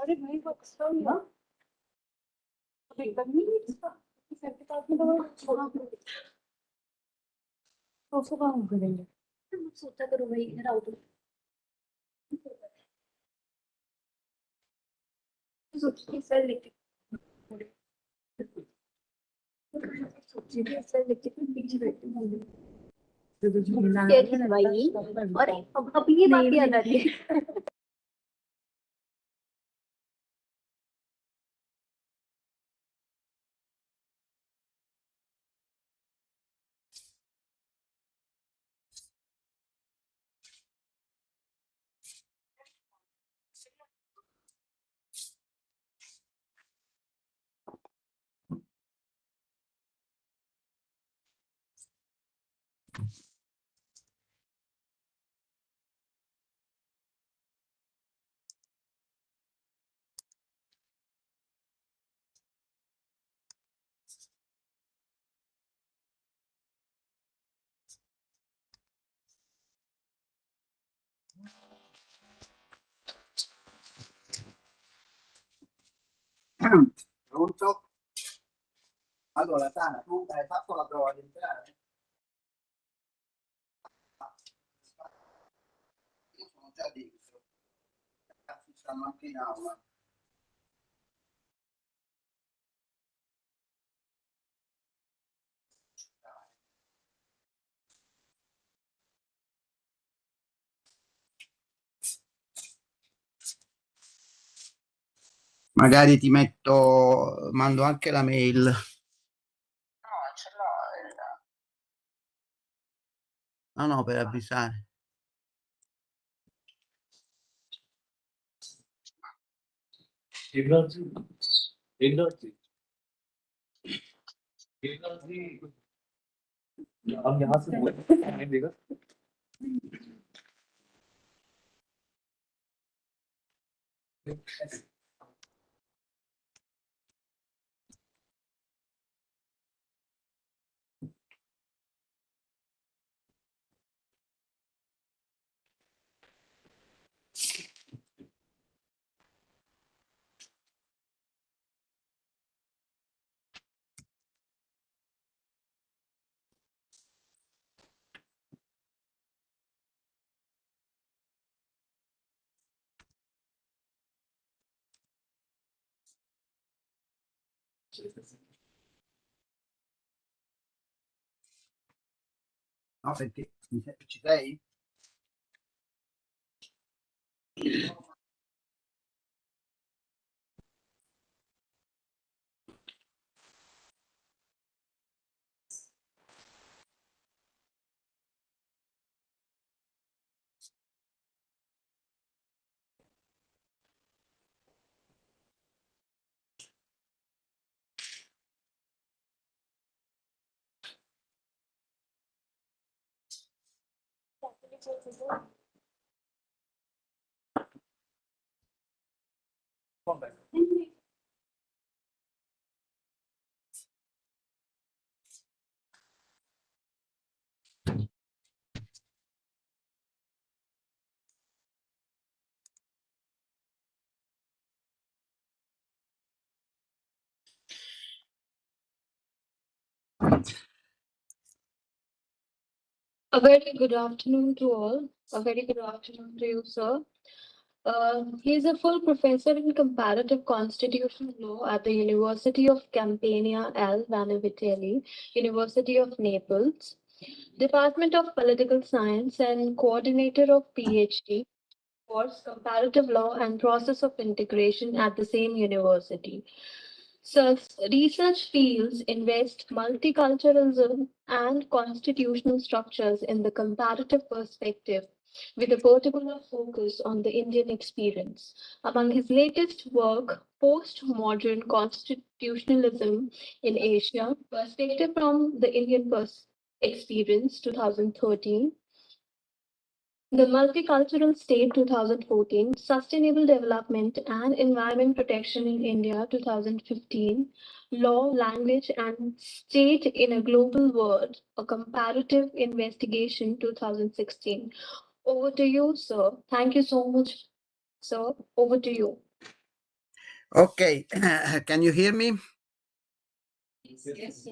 अरे भाई वो एक्स्ट्रा हुआ एकदम नहीं इसका सर के पास में छोड़ा तो उसको काम करेंगे सोचा करो भाई इधर आओ तो सोचिए सर लेके सोचिए सर लेके पीछे बैठे होंगे भाई और अब ये बात याद आ रही है Pronto? Allora, Tana, tu hai fatto la prova di entrare? Io sono già dentro. I ragazzi stanno anche in aula. Magari ti metto, mando anche la mail. No, ce l'ho. No, per avvisare. अब यहाँ से नहीं देगा No, perché ci sei? A very good afternoon to all. A very good afternoon to you, sir. He is a full professor in comparative constitutional law at the University of Campania L. Vanavitelli, University of Naples, Department of Political Science, and coordinator of PhD course Comparative Law and Process of Integration at the same university. Such research fields invest multiculturalism and constitutional structures in the comparative perspective with a particular focus on the Indian experience. Among his latest work, Postmodern Constitutionalism in Asia, Perspective from the Indian Experience, 2013, The Multicultural State 2014, Sustainable Development and Environment Protection in India 2015, Law, Language and State in a Global World, a Comparative Investigation 2016. Over to you, sir. Thank you so much, sir. Over to you. Okay, can you hear me? Yes.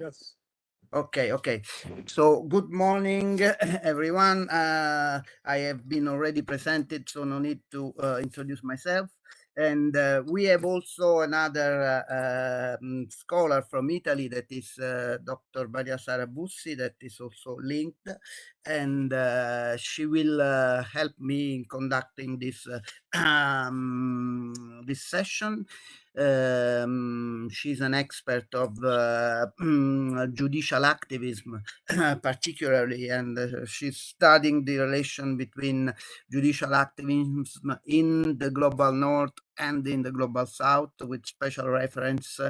Okay. So good morning, everyone. I have been already presented, so no need to introduce myself. And we have also another scholar from Italy, that is Dr. Maria Sara Bussi, that is also linked, and she will help me in conducting this this session. She's an expert of judicial activism, particularly, and she's studying the relation between judicial activism in the global north and in the global south, with special reference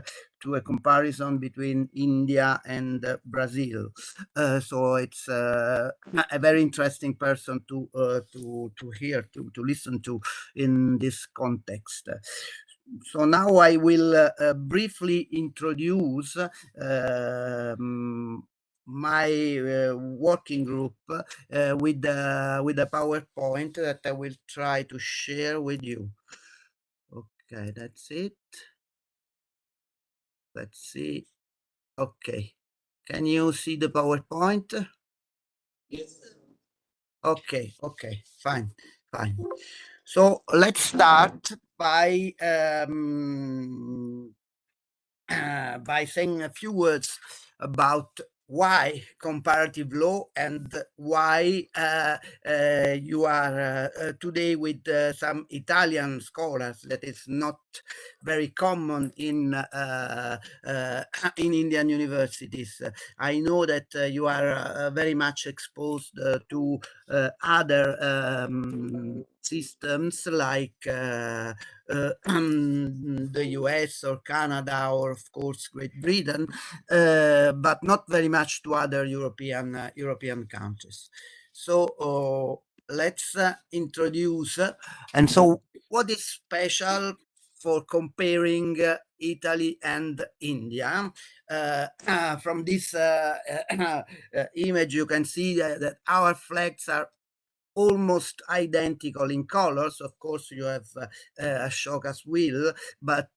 to a comparison between India and Brazil. So it's a very interesting person to hear, to listen to in this context. So now I will briefly introduce my working group with a PowerPoint that I will try to share with you. Okay, that's it. Let's see. Okay, can you see the PowerPoint? Yes. Okay, fine. So let's start by saying a few words about why comparative law and why you are today with some Italian scholars. That is not very common in Indian universities. I know that you are very much exposed to other systems like the US or Canada, or of course Great Britain, but not very much to other European countries. So let's introduce. And so, what is special for comparing Italy and India? From this image, you can see that our flags are almost identical in colors. Of course, you have Ashoka's wheel, but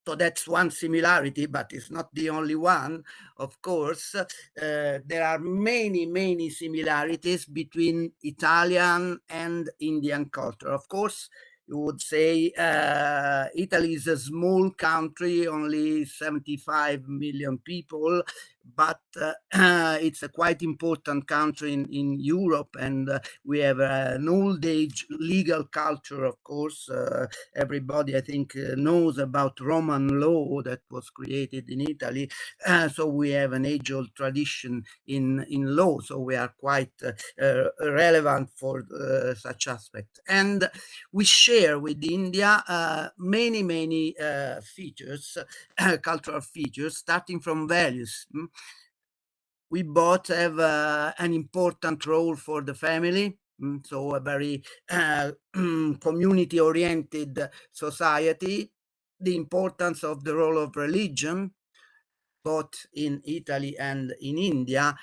so that's one similarity, but it's not the only one. Of course, there are many similarities between Italian and Indian culture. Of course, you would say Italy is a small country, only 75 million people, but it's a quite important country in Europe, and we have an old age legal culture. Of course, everybody, I think, knows about Roman law that was created in Italy. So we have an age-old tradition in law, so we are quite relevant for such aspects. And we share with India many features, cultural features, starting from values. We both have an important role for the family. So a very community-oriented society. The importance of the role of religion, both in Italy and in India,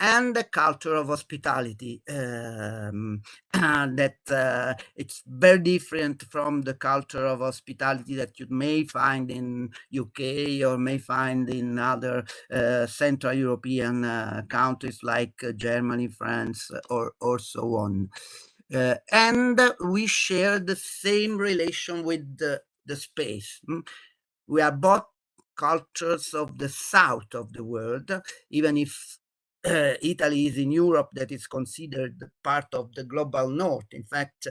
and the culture of hospitality, that it's very different from the culture of hospitality that you may find in UK or may find in other Central European countries like Germany, France, or so on. And we share the same relation with the space. We are both cultures of the south of the world, even if Italy is in Europe, that is considered part of the global north. In fact,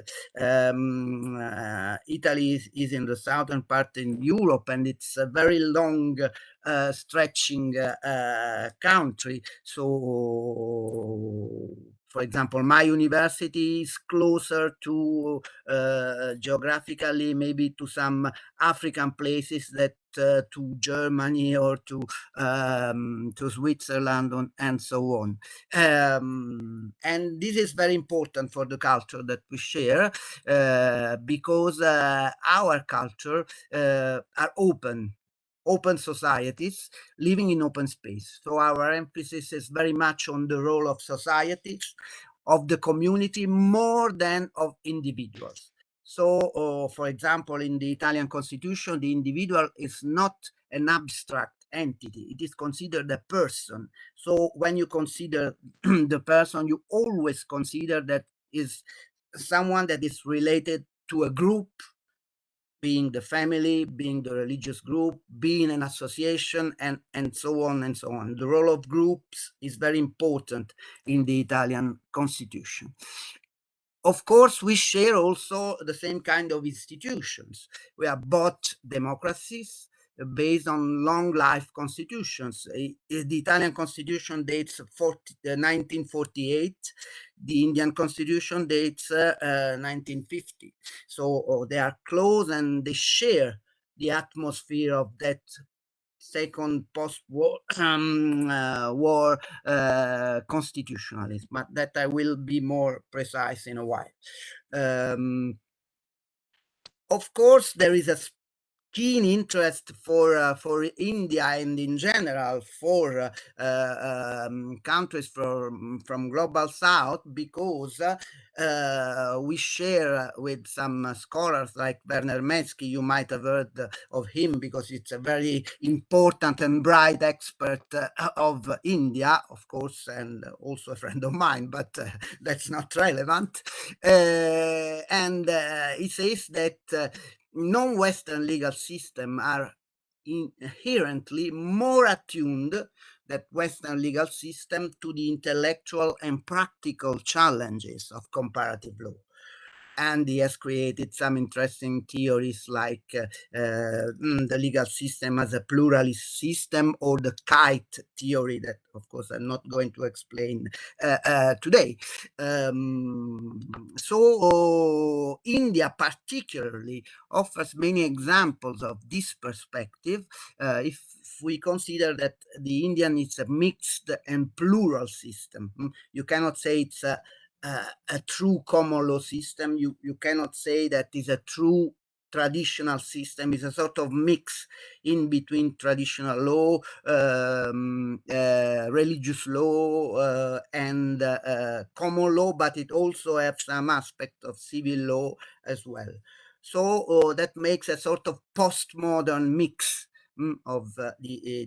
Italy is in the southern part in Europe, and it's a very long stretching country. So for example, my university is closer to geographically, maybe to some African places that to Germany or to Switzerland and so on. And this is very important for the culture that we share because our culture are open societies living in open space. So our emphasis is very much on the role of societies, of the community, more than of individuals. So, for example, in the Italian constitution, the individual is not an abstract entity. It is considered a person. So when you consider the person, you always consider that is someone that is related to a group, being the family, being the religious group, being an association, and so on and so on. The role of groups is very important in the Italian constitution. Of course, we share also the same kind of institutions. We are both democracies based on long life constitutions. The Italian constitution dates 1948. The Indian constitution dates 1950. So they are close and they share the atmosphere of that second post-war war constitutionalism, but that I will be more precise in a while. Of course, there is a keen interest for India and in general for countries from global south, because we share with some scholars like Werner Metzky. You might have heard of him because it's a very important and bright expert of India, of course, and also a friend of mine, but that's not relevant. And he says that non-Western legal systems are inherently more attuned than Western legal system to the intellectual and practical challenges of comparative law. And he has created some interesting theories like the legal system as a pluralist system, or the kite theory that, of course, I'm not going to explain today. So India particularly offers many examples of this perspective. If we consider that the Indian is a mixed and plural system, you cannot say it's a true common law system. You cannot say that is a true traditional system. Is a sort of mix in between traditional law, religious law, and common law, but it also has some aspect of civil law as well. So that makes a sort of postmodern mix of the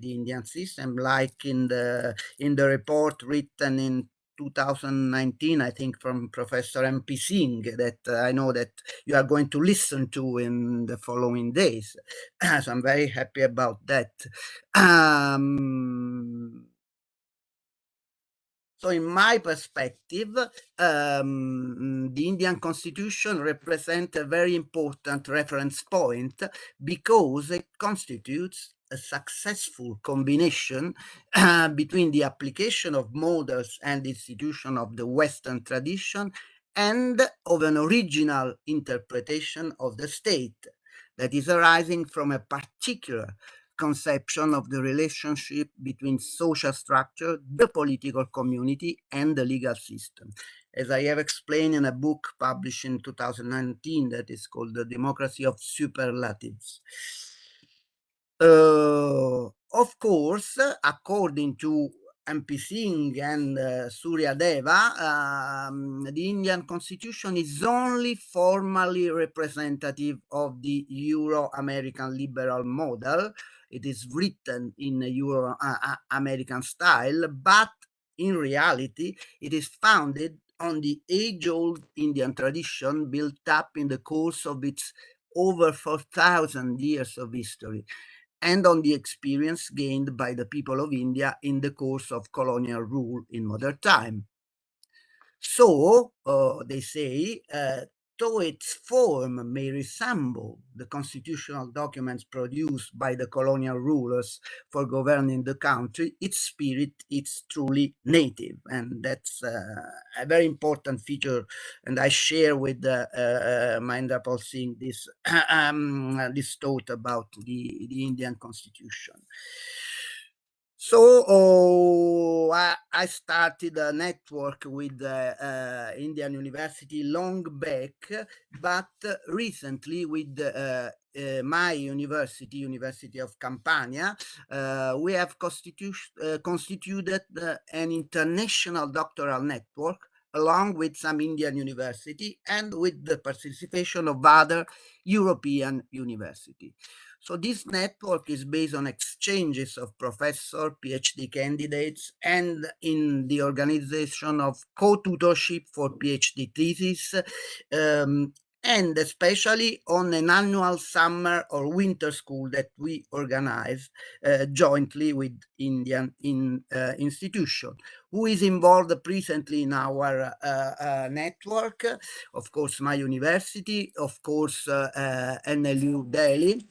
Indian system, like in the report written in 2019, I think, from Professor M.P. Singh, that I know that you are going to listen to in the following days. So I'm very happy about that. So in my perspective, the Indian constitution represents a very important reference point because it constitutes a successful combination between the application of models and institution of the Western tradition and of an original interpretation of the state that is arising from a particular conception of the relationship between social structure, the political community, and the legal system. As I have explained in a book published in 2019 that is called The Democracy of Superlatives. Of course, according to M.P. Singh and Surya Deva, the Indian constitution is only formally representative of the Euro-American liberal model. It is written in a Euro-American style, but in reality, it is founded on the age-old Indian tradition built up in the course of its over 4,000 years of history, and on the experience gained by the people of India in the course of colonial rule in modern time. So they say though its form may resemble the constitutional documents produced by the colonial rulers for governing the country, its spirit is truly native, and that's a very important feature. And I share with Mahendra Pal Singh this this thought about the Indian constitution. So I started a network with Indian University long back, but recently with my university, University of Campania, we have constituted an international doctoral network along with some Indian university and with the participation of other European university. So this network is based on exchanges of professor, PhD candidates, and in the organization of co-tutorship for PhD thesis, and especially on an annual summer or winter school that we organize jointly with Indian institution. Who is involved presently in our network? Of course, my university, of course, NLU Delhi.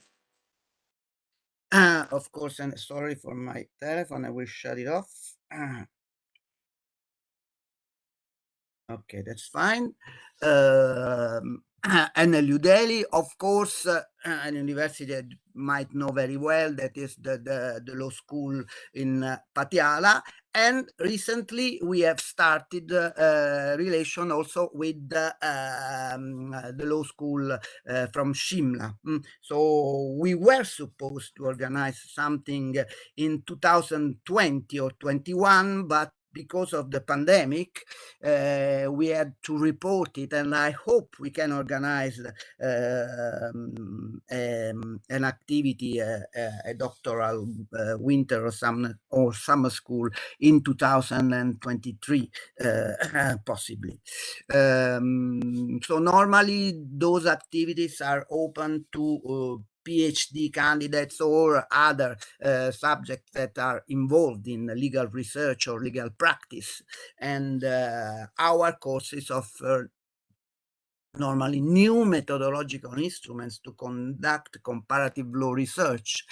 Of course, and sorry for my telephone, I will shut it off. Okay, that's fine. NLU Delhi, of course, an university that might know very well, that is the law school in Patiala. And recently we have started relation also with the law school from Shimla. So we were supposed to organize something in 2020 or 21, but because of the pandemic, we had to report it, and I hope we can organize an activity, a doctoral winter or summer school in 2023, possibly. So normally those activities are open to PhD candidates or other subjects that are involved in legal research or legal practice. And our courses offer normally new methodological instruments to conduct comparative law research.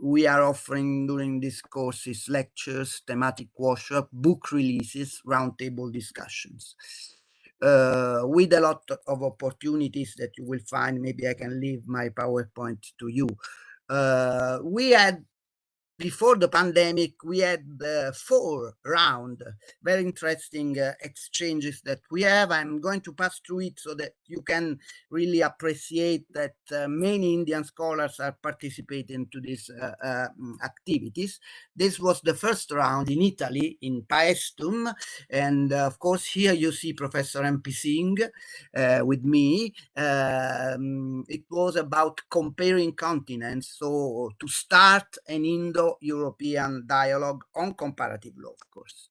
We are offering during these courses lectures, thematic workshops, book releases, roundtable discussions. With a lot of opportunities that you will find. Maybe I can leave my PowerPoint to you. We had, before the pandemic, we had 4 round very interesting exchanges that we have. I'm going to pass through it so that you can really appreciate that many Indian scholars are participating to these activities. This was the first round in Italy, in Paestum, and of course here you see Professor MP Singh with me. It was about comparing continents, so to start an Indo-European dialogue on comparative law, of course.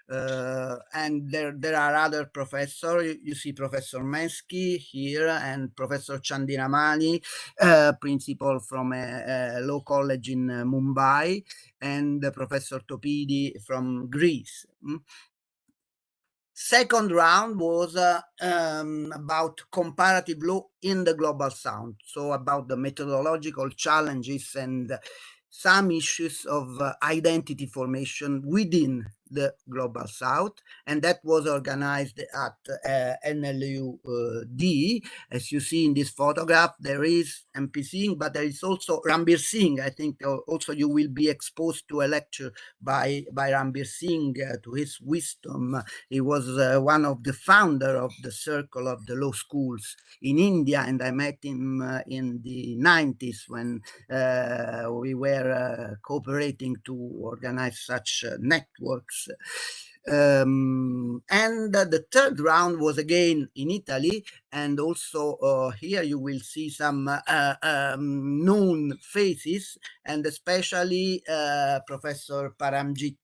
And there are other professors. You see Professor Mensky here and Professor Chandiramani, principal from a law college in Mumbai, and Professor Topidi from Greece. Second round was about comparative law in the global south, so about the methodological challenges and some issues of identity formation within the global south, and that was organized at NLU D. As you see in this photograph, there is MP Singh, but there is also Rambir Singh. I think also you will be exposed to a lecture by Rambir Singh, to his wisdom. He was one of the founder of the Circle of the Law Schools in India, and I met him in the 90s when we were cooperating to organize such networks. And the third round was again in Italy, and also here you will see some known faces, and especially Professor Paramjit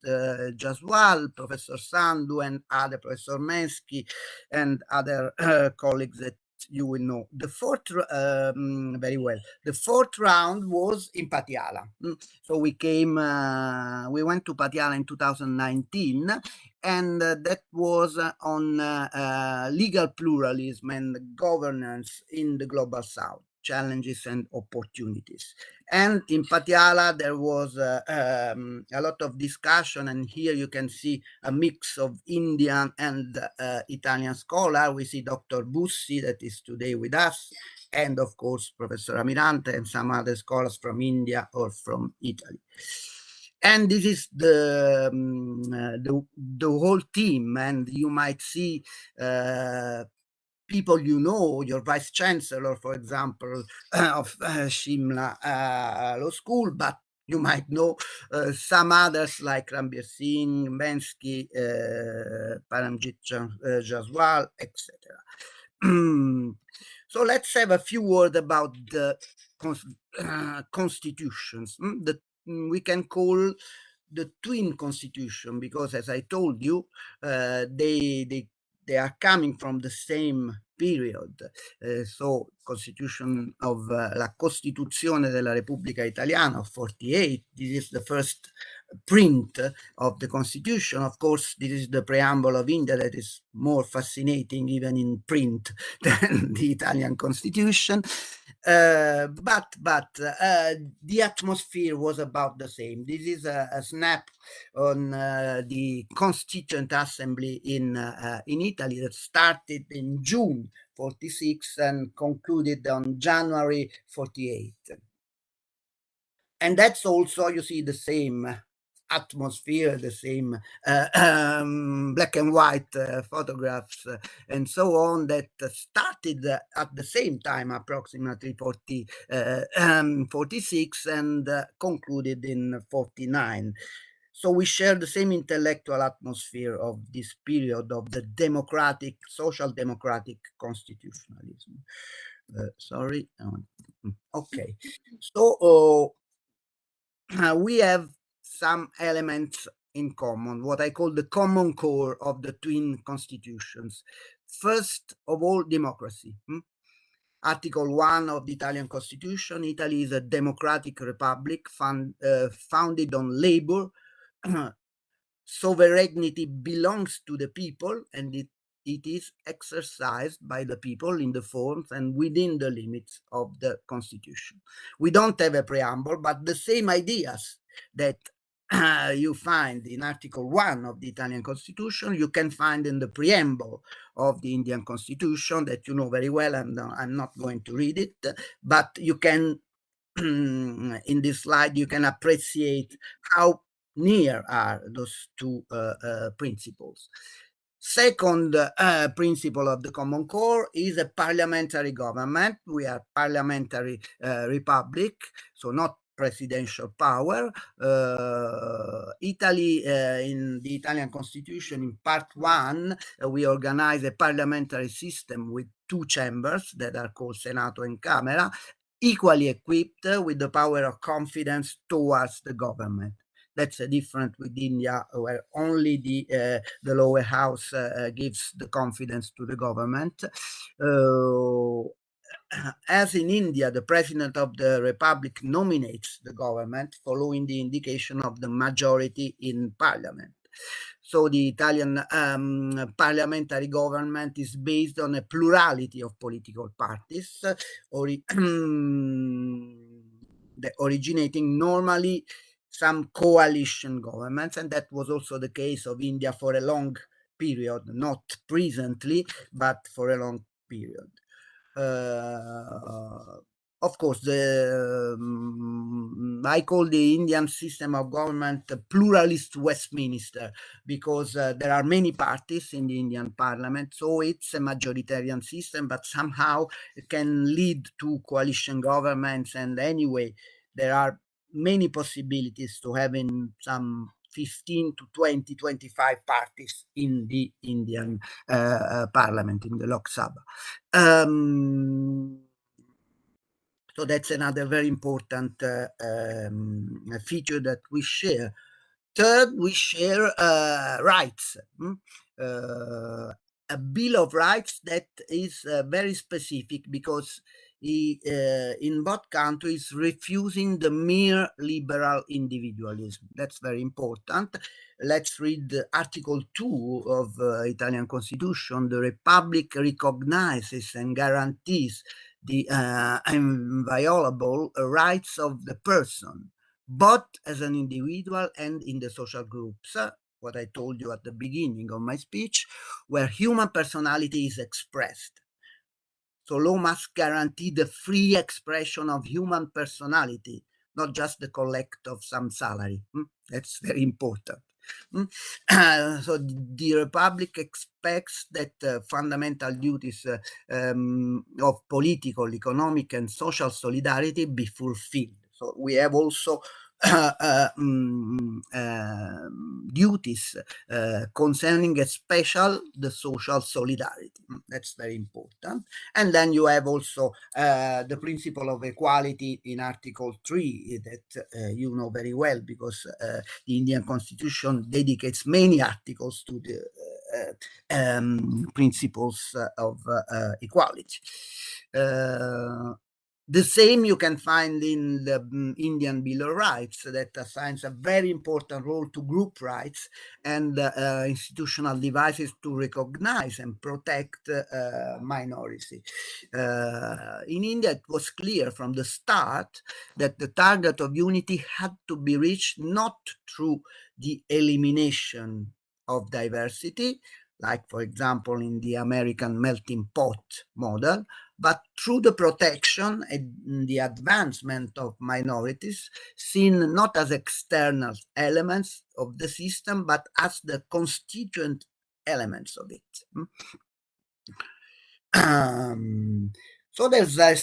Jaswal, Professor Sandhu, and other Professor Mensky, and other colleagues that you will know. The fourth, very well. The fourth round was in Patiala. So we went to Patiala in 2019, and that was on legal pluralism and governance in the Global South, challenges and opportunities. And in Patiala, there was a lot of discussion, and here you can see a mix of Indian and Italian scholar. We see Dr. Bussi, that is today with us, and of course, Professor Amirante and some other scholars from India or from Italy. And this is the whole team, and you might see people you know, your vice chancellor, for example, of Shimla Law School, but you might know some others like Ranbir Singh, Bensky, Paramjit Jaswal, etc. So let's have a few words about the constitutions. We can call the twin constitution because, as I told you, they are coming from the same period. So Constitution of la Costituzione della Repubblica Italiana of 48, this is the first print of the Constitution. Of course, this is the preamble of India that is more fascinating even in print than the Italian Constitution. But the atmosphere was about the same. This is a snap on the Constituent Assembly in Italy that started in June 46 and concluded on January 48. And that's also, you see, the same atmosphere, the same black and white photographs and so on that started at the same time, approximately 46 and concluded in 49. So we share the same intellectual atmosphere of this period of the democratic, social democratic constitutionalism. Sorry. Okay. So we have some elements in common, what I call the common core of the twin constitutions. First of all, democracy. Article 1 of the Italian Constitution, Italy is a democratic republic founded on labor. Sovereignty belongs to the people, and it is exercised by the people in the forms and within the limits of the Constitution. We don't have a preamble, but the same ideas that you find in Article 1 of the Italian Constitution, you can find in the preamble of the Indian Constitution that you know very well, and I'm not going to read it, but you can, in this slide, you can appreciate how near are those two principles. Second principle of the common core is a parliamentary government. We are parliamentary republic, so not presidential power. Italy, in the Italian Constitution, in Part 1, we organize a parliamentary system with two chambers that are called Senato and Camera, equally equipped with the power of confidence towards the government. That's a different with India, where only the lower house gives the confidence to the government. As in India, the president of the republic nominates the government following the indication of the majority in parliament. So the Italian parliamentary government is based on a plurality of political parties, originating normally some coalition governments, and that was also the case of India for a long period, not presently, but for a long period. Of course, I call the Indian system of government a pluralist Westminster because there are many parties in the Indian parliament, so it's a majoritarian system, but somehow it can lead to coalition governments, and anyway, there are many possibilities to having some 15 to 20, 25 parties in the Indian parliament, in the Lok Sabha. So that's another very important feature that we share. Third, we share rights. a Bill of Rights that is very specific, because he, in both countries, refusing the mere liberal individualism. That's very important. Let's read Article 2 of Italian Constitution. The Republic recognizes and guarantees the inviolable rights of the person, both as an individual and in the social groups. What I told you at the beginning of my speech, where human personality is expressed. So law must guarantee the free expression of human personality, not just the collect of some salary. That's very important. So the Republic expects that fundamental duties of political, economic, and social solidarity be fulfilled. So we have also duties concerning the social solidarity. That's very important. And then you have also the principle of equality in Article 3 that you know very well, because the Indian Constitution dedicates many articles to the principles of equality. The same you can find in the Indian Bill of Rights, that assigns a very important role to group rights and institutional devices to recognize and protect minorities. In India, it was clear from the start that the target of unity had to be reached not through the elimination of diversity, like, for example, in the American melting pot model, but through the protection and the advancement of minorities, seen not as external elements of the system, but as the constituent elements of it. So there's a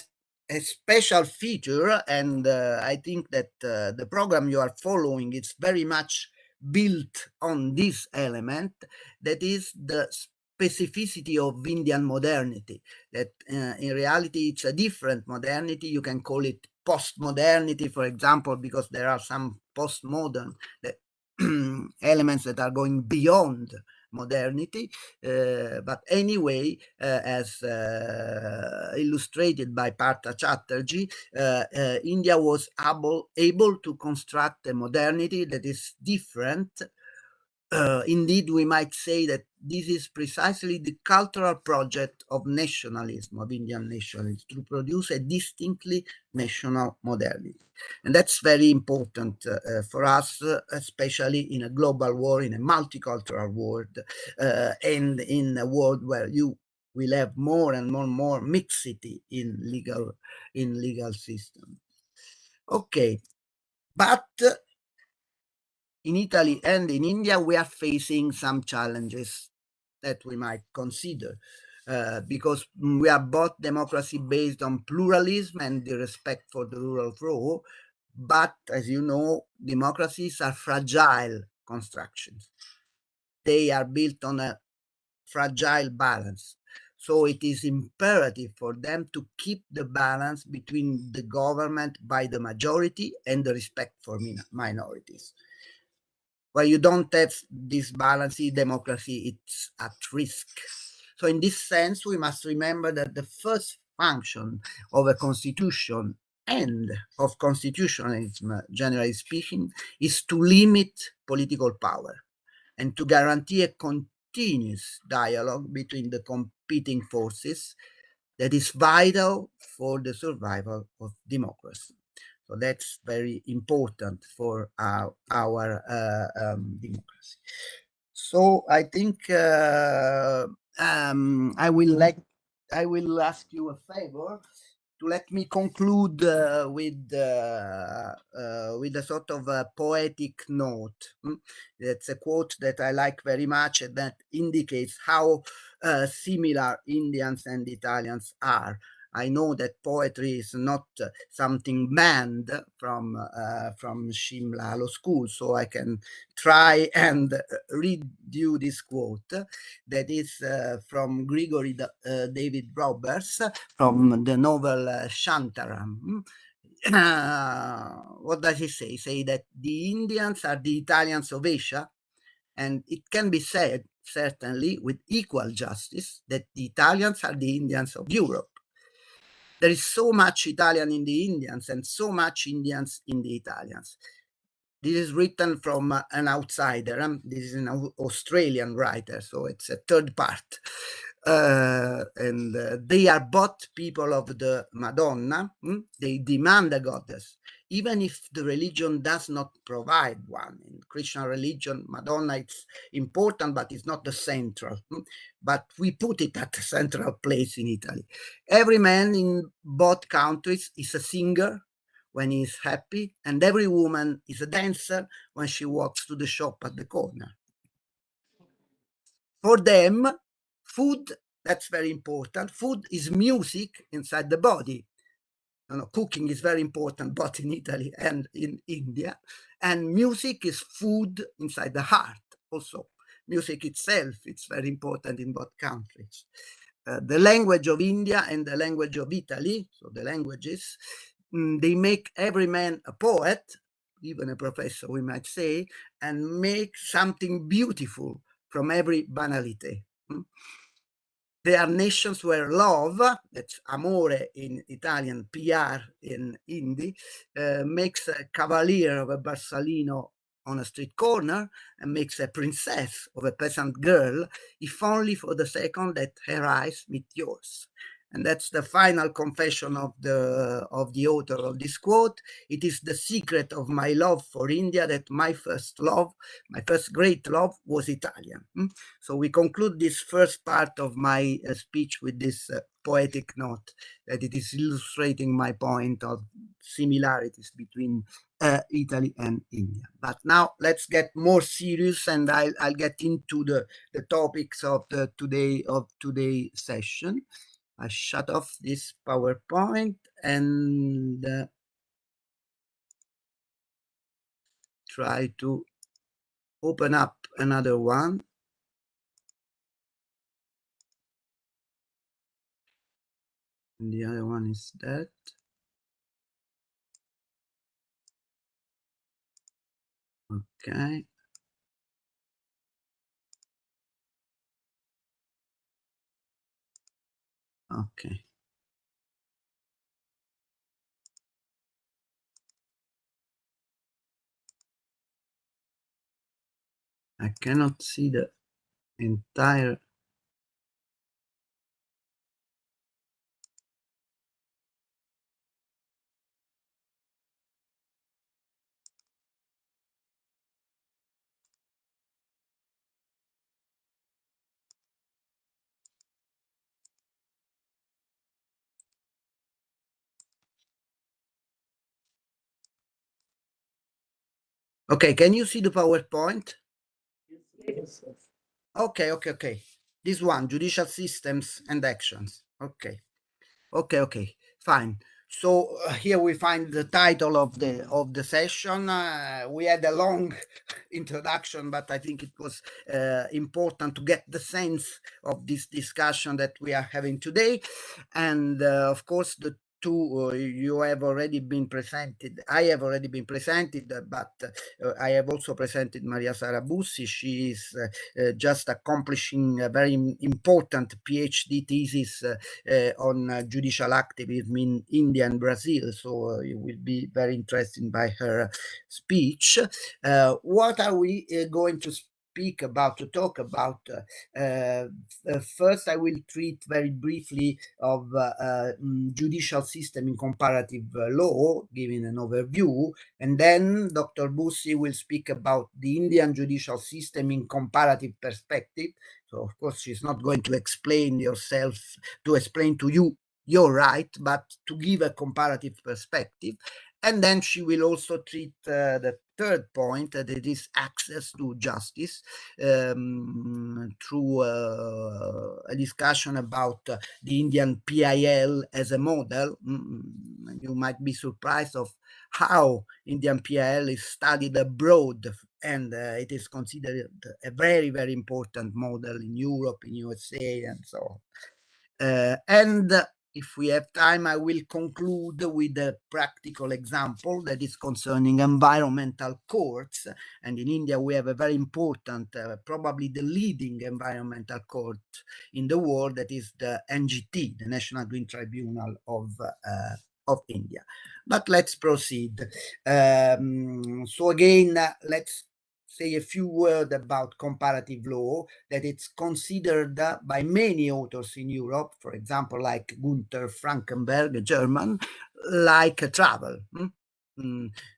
special feature, and I think that the program you are following is very much built on this element, that is the specificity of Indian modernity, that in reality it's a different modernity. You can call it post-modernity, for example, because there are some postmodern elements that are going beyond modernity, but anyway, as illustrated by Partha Chatterjee, India was able to construct a modernity that is different. Indeed, we might say that this is precisely the cultural project of nationalism, of Indian nationalism, to produce a distinctly national modernity. And that's very important for us, especially in a global world, in a multicultural world, and in a world where you will have more and more mixity in legal system. Okay, but in Italy and in India, we are facing some challenges that we might consider, because we are both democracy based on pluralism and the respect for the rule of law. But as you know, democracies are fragile constructions. They are built on a fragile balance. So it is imperative for them to keep the balance between the government by the majority and the respect for minorities. Where you don't have this balance, democracy is at risk. So in this sense, we must remember that the first function of a constitution and of constitutionalism, generally speaking, is to limit political power and to guarantee a continuous dialogue between the competing forces that is vital for the survival of democracy. So that's very important for our democracy. So I think I will ask you a favor to let me conclude with a sort of a poetic note. That's a quote that I like very much, and that indicates how similar Indians and Italians are. I know that poetry is not something banned from Shimla Law School, so I can try and read you this quote that is from Gregory David Roberts, from the novel Shantaram. What does he say? Say that the Indians are the Italians of Asia, and it can be said certainly with equal justice, that the Italians are the Indians of Europe. There is so much Italian in the Indians and so much Indians in the Italians. This is written from an outsider. This is an Australian writer, so it's a third part. And they are both people of the Madonna. They demand a goddess, even if the religion does not provide one. In Christian religion, Madonna is important, but it's not the central. But we put it at the central place in Italy. Every man in both countries is a singer when he is happy, and every woman is a dancer when she walks to the shop at the corner. For them, food, that's very important. Food is music inside the body. Cooking is very important both in Italy and in India. And music is food inside the heart also. Music itself is very important in both countries. The language of India and the language of Italy, so the languages, they make every man a poet, even a professor, we might say, and make something beautiful from every banality. There are nations where love, that's amore in Italian, PR in Hindi, makes a cavalier of a Barsalino on a street corner and makes a princess of a peasant girl, if only for the second that her eyes meet yours. And that's the final confession of the author of this quote. It is the secret of my love for India that my first love, my first great love, was Italian. So we conclude this first part of my speech with this poetic note, that it is illustrating my point of similarities between Italy and India. But now let's get more serious, and I'll get into the topics of today's session. I shut off this PowerPoint and try to open up another one. And the other one is that. Okay. Okay. I cannot see the entire. Okay, can you see the PowerPoint? Yes, sir. Okay. This one, judicial systems and actions. Okay, fine. So here we find the title of the session. We had a long introduction, but I think it was important to get the sense of this discussion that we are having today. And of course, the two you have already been presented. I have already been presented, but I have also presented Maria Sara Bussi. She is just accomplishing a very important PhD thesis on judicial activism in India and Brazil. So you will be very interested by her speech. What are we going to talk about? First, I will treat very briefly of judicial system in comparative law, giving an overview, and then Dr. Bussi will speak about the Indian judicial system in comparative perspective. So, of course, she's not going to explain to you your right, but to give a comparative perspective. And then she will also treat the third point, that it is access to justice, through a discussion about the Indian PIL as a model. You might be surprised of how Indian PIL is studied abroad, and it is considered a very, very important model in Europe, in USA, and so on. And if we have time, I will conclude with a practical example that is concerning environmental courts. And in India, we have a very important, probably the leading environmental court in the world, that is the NGT, the National Green Tribunal of India. But let's proceed. So again, let's say a few words about comparative law, that it's considered by many authors in Europe, for example, like Gunther Frankenberg, a German, like a travel.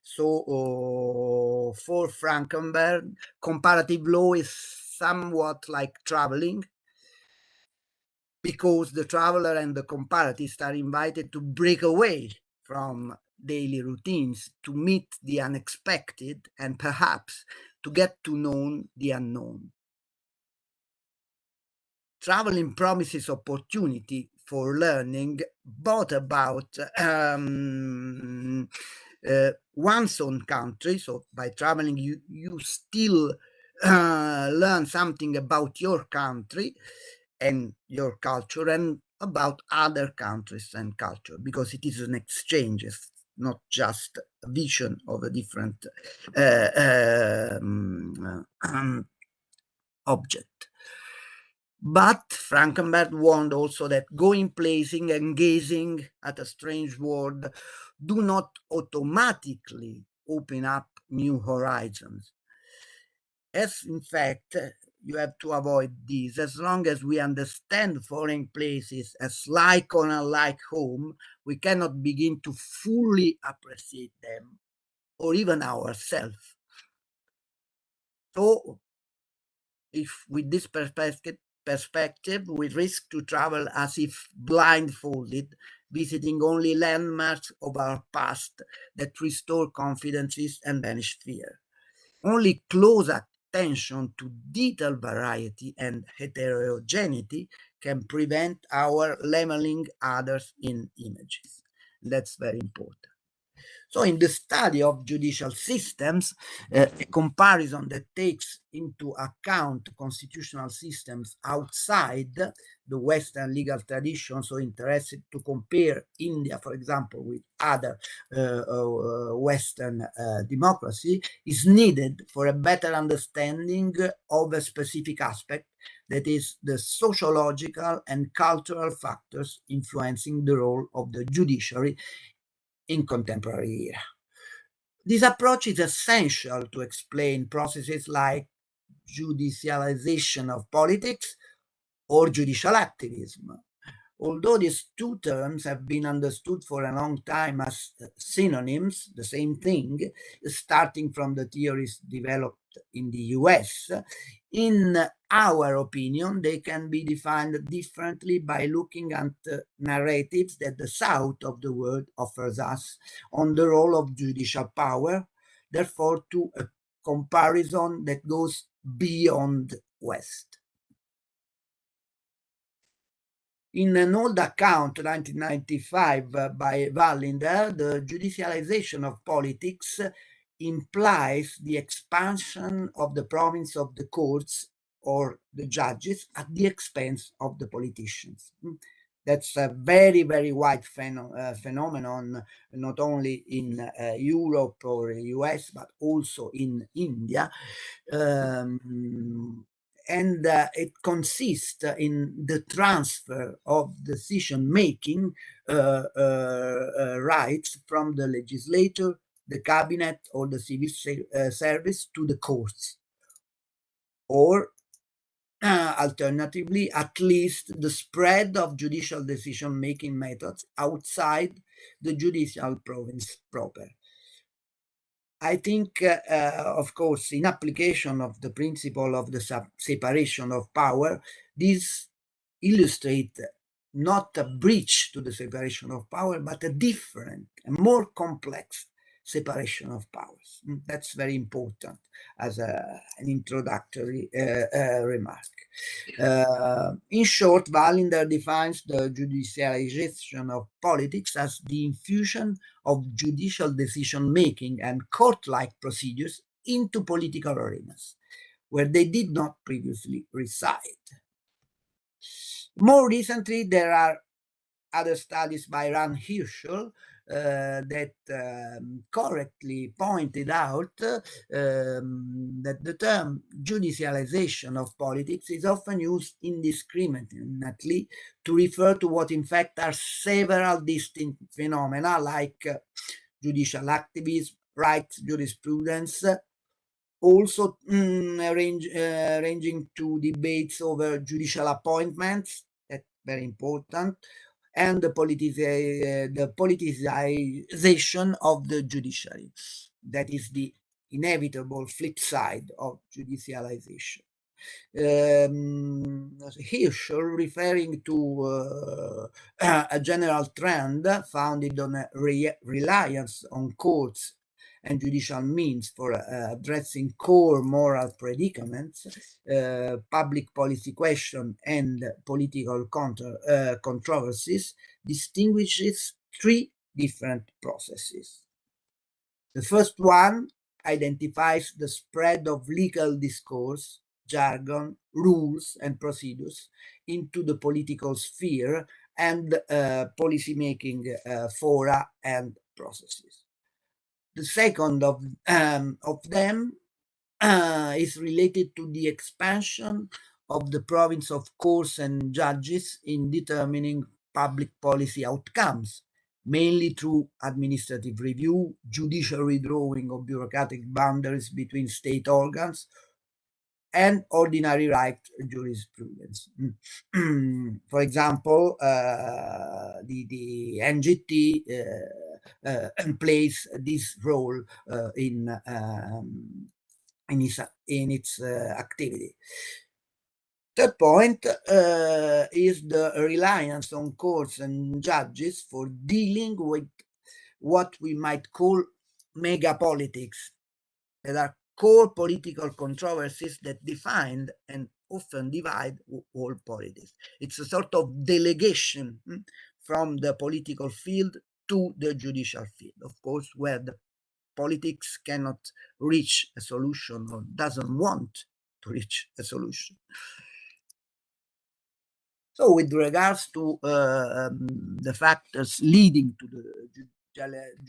So for Frankenberg, comparative law is somewhat like traveling, because the traveler and the comparatist are invited to break away from daily routines, to meet the unexpected, and perhaps to get to know the unknown. Traveling promises opportunity for learning, both about one's own country. So by traveling, you still learn something about your country and your culture, and about other countries and culture, because it is an exchange. It's not just a vision of a different object. But Frankenberg warned also that going places and gazing at a strange world do not automatically open up new horizons. As in fact, you have to avoid these. As long as we understand foreign places as like or unlike home, we cannot begin to fully appreciate them, or even ourselves. So, if with this perspective, we risk to travel as if blindfolded, visiting only landmarks of our past that restore confidences and banish fear. Only close attention to detail variety and heterogeneity can prevent our labeling others in images. That's very important. So in the study of judicial systems, a comparison that takes into account constitutional systems outside the Western legal tradition, so interested to compare India, for example, with other Western democracy, is needed for a better understanding of a specific aspect, that is the sociological and cultural factors influencing the role of the judiciary in contemporary era. This approach is essential to explain processes like judicialization of politics or judicial activism. Although these two terms have been understood for a long time as synonyms, the same thing, starting from the theories developed in the US, in our opinion, they can be defined differently by looking at narratives that the south of the world offers us on the role of judicial power, therefore to a comparison that goes beyond West. In an old account, 1995, by Wallinder, the judicialization of politics implies the expansion of the province of the courts or the judges at the expense of the politicians. That's a very, very wide phenomenon, not only in Europe or US, but also in India. And it consists in the transfer of decision-making rights from the legislature, the cabinet, or the civil service to the courts, or alternatively, at least the spread of judicial decision-making methods outside the judicial province proper. I think, of course, in application of the principle of the separation of power, this illustrates not a breach to the separation of power, but a different and more complex separation of powers. That's very important as an introductory remark. In short, Wallinder defines the judicialization of politics as the infusion of judicial decision-making and court-like procedures into political arenas, where they did not previously reside. More recently, there are other studies by Ran Hirschel that correctly pointed out that the term judicialization of politics is often used indiscriminately to refer to what in fact are several distinct phenomena like judicial activism, rights jurisprudence, also ranging to debates over judicial appointments, that's very important, and the politicization of the judiciary. That is the inevitable flip side of judicialization. Hirschel, referring to a general trend founded on a reliance on courts and judicial means for addressing core moral predicaments, public policy questions, and political controversies, distinguishes three different processes. The first one identifies the spread of legal discourse, jargon, rules, and procedures into the political sphere and policymaking fora and processes. The second of them is related to the expansion of the province of courts and judges in determining public policy outcomes, mainly through administrative review, judicial redrawing of bureaucratic boundaries between state organs, and ordinary right jurisprudence. For example, the NGT plays this role in its activity. Third point is the reliance on courts and judges for dealing with what we might call mega politics, that are core political controversies that define and often divide all politics. It's a sort of delegation from the political field to the judicial field, of course, where the politics cannot reach a solution or doesn't want to reach a solution. So with regards to the factors leading to the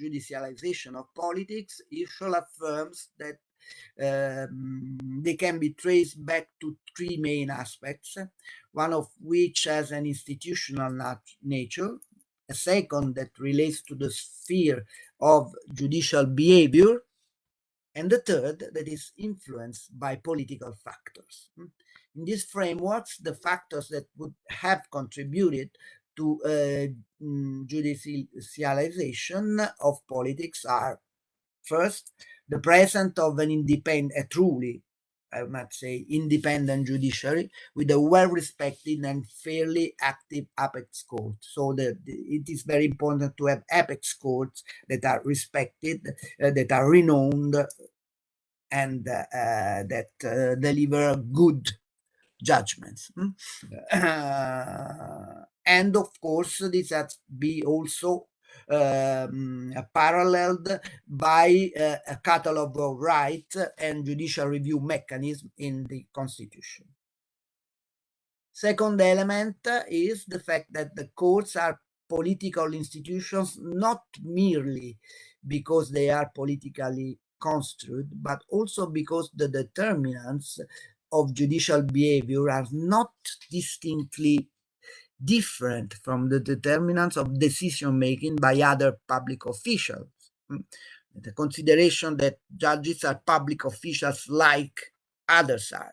judicialization of politics, Hirschel affirms that they can be traced back to three main aspects, one of which has an institutional nature, a second that relates to the sphere of judicial behavior, and the third that is influenced by political factors. In these frameworks, the factors that would have contributed to judicialization of politics are, first, the presence of an a truly, I might say, independent judiciary with a well-respected and fairly active apex court. So it is very important to have apex courts that are respected, that are renowned, and that deliver good judgments. And of course, this has to be also paralleled by a catalog of rights and judicial review mechanism in the Constitution. Second element is the fact that the courts are political institutions not merely because they are politically construed, but also because the determinants of judicial behavior are not distinctly different from the determinants of decision making by other public officials. The consideration that judges are public officials like others are.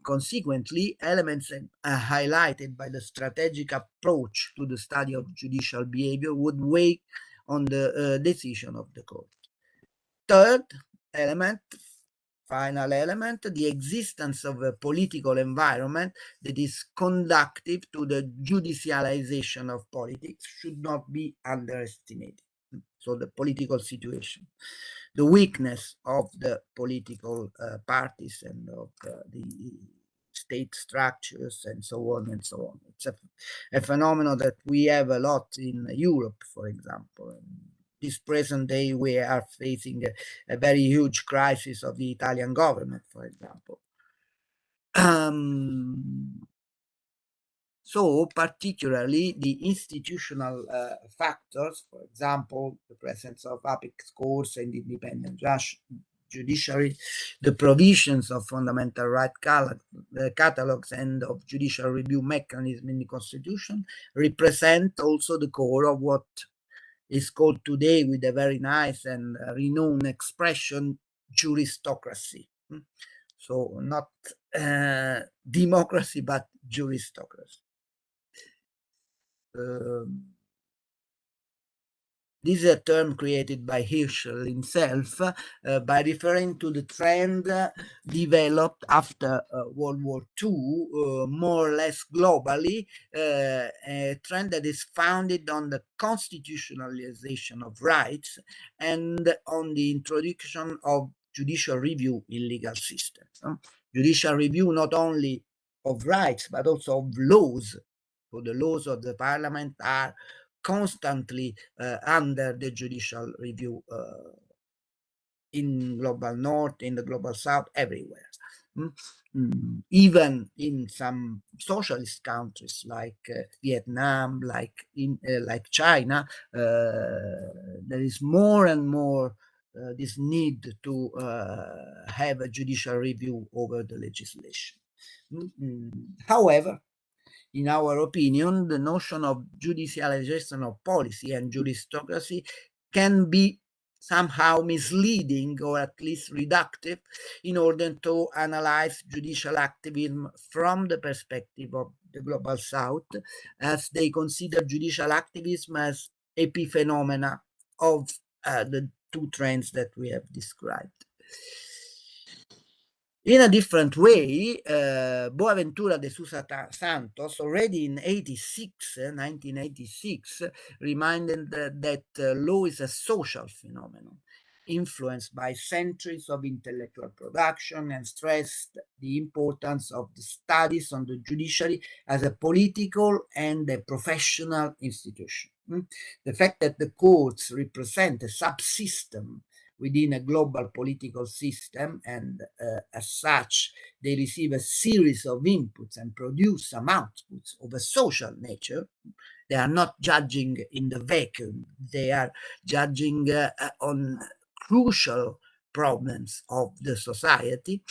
Consequently, elements highlighted by the strategic approach to the study of judicial behavior would weigh on the decision of the court. Third element, final element, the existence of a political environment that is conducive to the judicialization of politics should not be underestimated. So the political situation, the weakness of the political parties and of the state structures and so on and so on. It's a phenomenon that we have a lot in Europe, for example. This present day, we are facing a very huge crisis of the Italian government, for example. So particularly the institutional factors, for example, the presence of apex courts and independent judiciary, the provisions of fundamental right catalogs and of judicial review mechanism in the Constitution, represent also the core of what is called today, with a very nice and renowned expression, juristocracy. So not democracy, but juristocracy. This is a term created by Hirschel himself by referring to the trend developed after World War II, more or less globally, a trend that is founded on the constitutionalization of rights and on the introduction of judicial review in legal systems. Judicial review not only of rights, but also of laws. So the laws of the parliament are constantly under the judicial review in global north, in the global south, everywhere. Even in some socialist countries like Vietnam, like China, there is more and more this need to have a judicial review over the legislation. However, in our opinion, the notion of judicialization of policy and juristocracy can be somehow misleading or at least reductive in order to analyze judicial activism from the perspective of the global south, as they consider judicial activism as epiphenomena of the two trends that we have described. In a different way, Boaventura de Sousa Santos, already in 1986, reminded that law is a social phenomenon influenced by centuries of intellectual production, and stressed the importance of the studies on the judiciary as a political and a professional institution. The fact that the courts represent a subsystem within a global political system, and as such, they receive a series of inputs and produce some outputs of a social nature. They are not judging in the vacuum, they are judging on crucial problems of the society,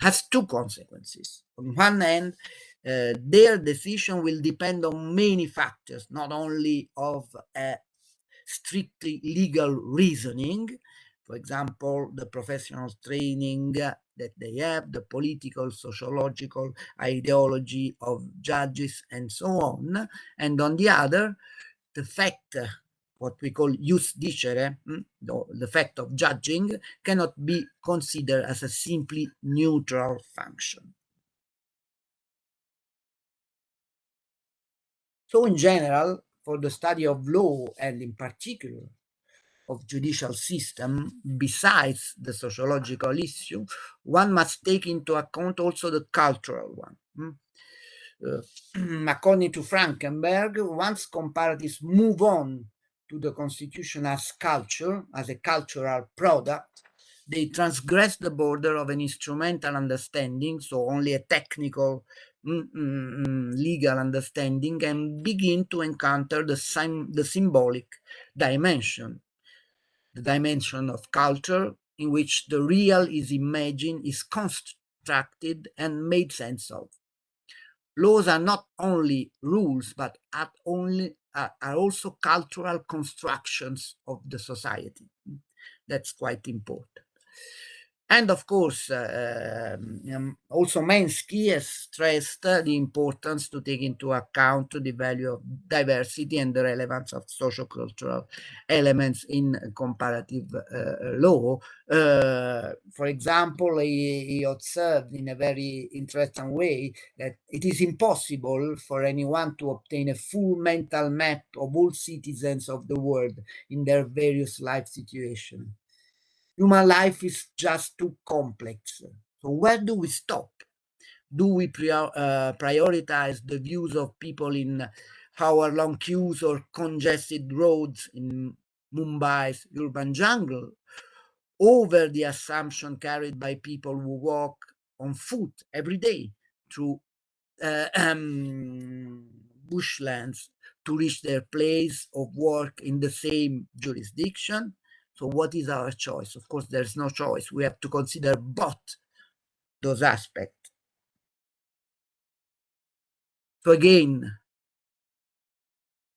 has two consequences. On one hand, their decision will depend on many factors, not only of strictly legal reasoning, for example, the professional training that they have, the political, sociological ideology of judges, and so on. And on the other, the fact, what we call jus dicere, the fact of judging, cannot be considered as a simply neutral function. So in general, for the study of law, and in particular of judicial system, besides the sociological issue, one must take into account also the cultural one. According to Frankenberg, once comparatists move on to the constitution as culture, as a cultural product, they transgress the border of an instrumental understanding, so only a technical legal understanding, and begin to encounter the symbolic dimension, the dimension of culture, in which the real is imagined, is constructed, and made sense of. Laws are not only rules, but are also cultural constructions of the society. That's quite important. And of course, also Mensky has stressed the importance to take into account the value of diversity and the relevance of sociocultural elements in comparative law. For example, he observed in a very interesting way that it is impossible for anyone to obtain a full mental map of all citizens of the world in their various life situations. Human life is just too complex. So where do we stop? Do we prioritize the views of people in hour-long queues or congested roads in Mumbai's urban jungle over the assumption carried by people who walk on foot every day through bushlands to reach their place of work in the same jurisdiction. So what is our choice? Of course, there's no choice. We have to consider both those aspects. So again,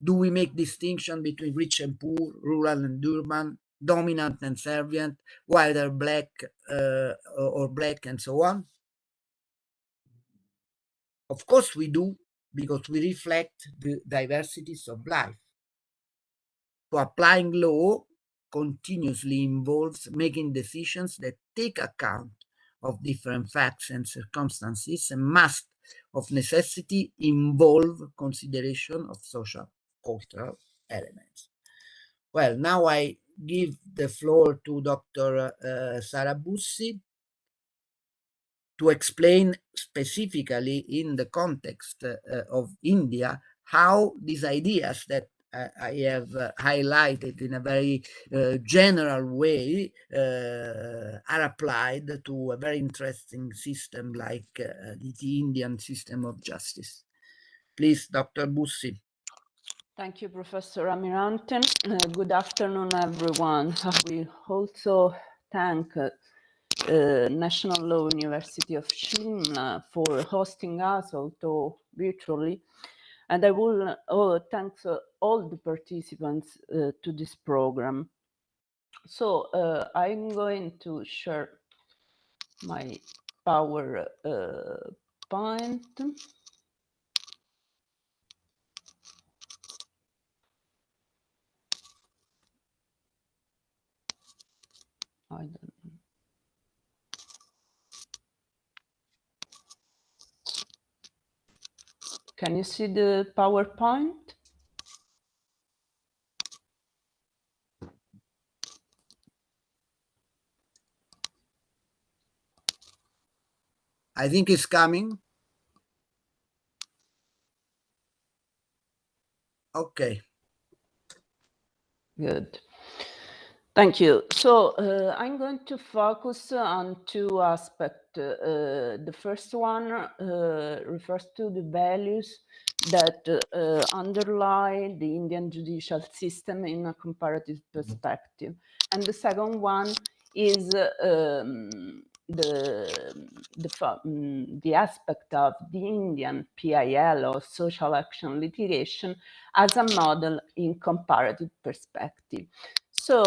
do we make distinction between rich and poor, rural and urban, dominant and servient, white or black, and so on? Of course we do, because we reflect the diversities of life. So applying law continuously involves making decisions that take account of different facts and circumstances, and must, of necessity, involve consideration of social cultural elements. Well, now I give the floor to Dr. Sara Bussi to explain specifically in the context of India how these ideas that I have highlighted in a very general way are applied to a very interesting system like the Indian system of justice. Please, Dr. Bussi. Thank you, Professor Amirante. Good afternoon, everyone. We also thank National Law University of Shimla for hosting us, although virtually. And I will thank all the participants to this program. So I'm going to share my PowerPoint. I don't know. Can you see the PowerPoint? I think it's coming. Okay. Good. Thank you. So I'm going to focus on two aspects. The first one refers to the values that underlie the Indian judicial system in a comparative perspective. And the second one is the aspect of the Indian PIL, or social action litigation, as a model in comparative perspective. So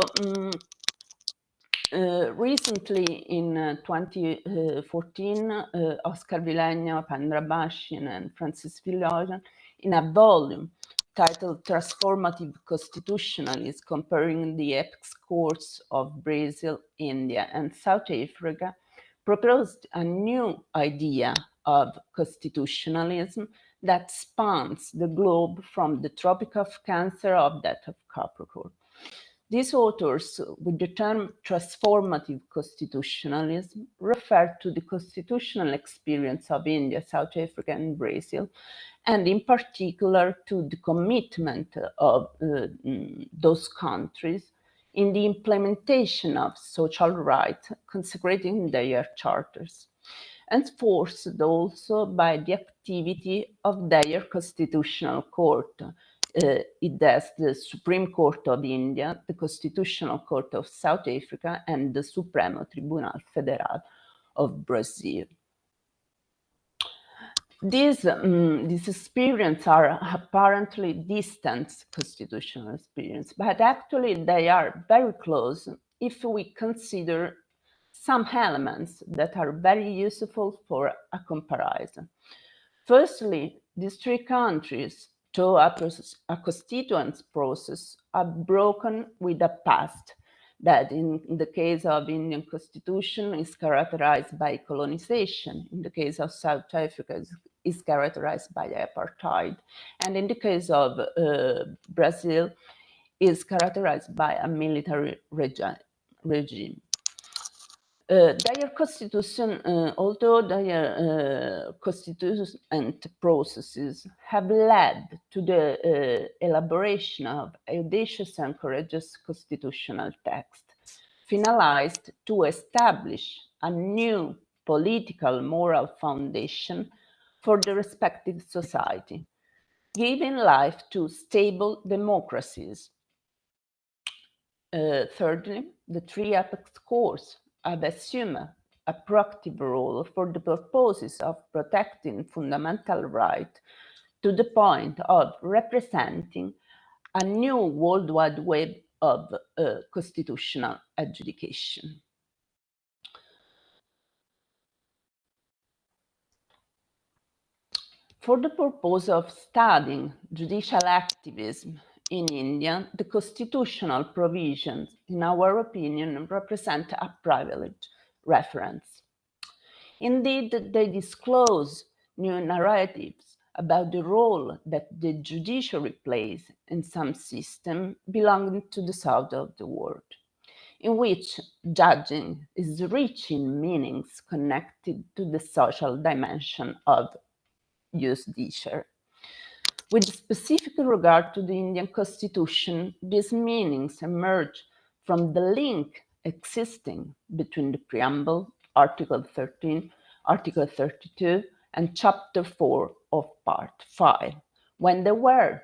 recently in 2014, Oscar Villegno, Pandra Bashin, and Francis Villogen, in a volume titled Transformative Constitutionalism, comparing the apex courts of Brazil, India, and South Africa, proposed a new idea of constitutionalism that spans the globe from the Tropic of Cancer of that of Capricorn. These authors, with the term transformative constitutionalism, refer to the constitutional experience of India, South Africa, and Brazil, and in particular to the commitment of those countries in the implementation of social rights consecrated in their charters, enforced also by the activity of their constitutional court. It has the Supreme Court of India, the Constitutional Court of South Africa, and the Supremo Tribunal Federal of Brazil. These experiences are apparently distant constitutional experience, but actually they are very close if we consider some elements that are very useful for a comparison. Firstly, these three countries, through a constituent process, are broken with a past that in the case of Indian constitution is characterized by colonization, in the case of South Africa is characterized by apartheid, and in the case of Brazil is characterized by a military regime. Their constitution, although their constituent processes have led to the elaboration of audacious and courageous constitutional text, finalized to establish a new political moral foundation for the respective society. giving life to stable democracies. Thirdly, the three apex courts have assumed a proactive role for the purposes of protecting fundamental rights to the point of representing a new worldwide web of constitutional adjudication. For the purpose of studying judicial activism in India, the constitutional provisions, in our opinion, represent a privileged reference. Indeed, they disclose new narratives about the role that the judiciary plays in some systems belonging to the south of the world, in which judging is rich in meanings connected to the social dimension of judiciary. With specific regard to the Indian constitution, these meanings emerge from the link existing between the preamble, Article 13, Article 32, and Chapter 4 of Part 5, when they were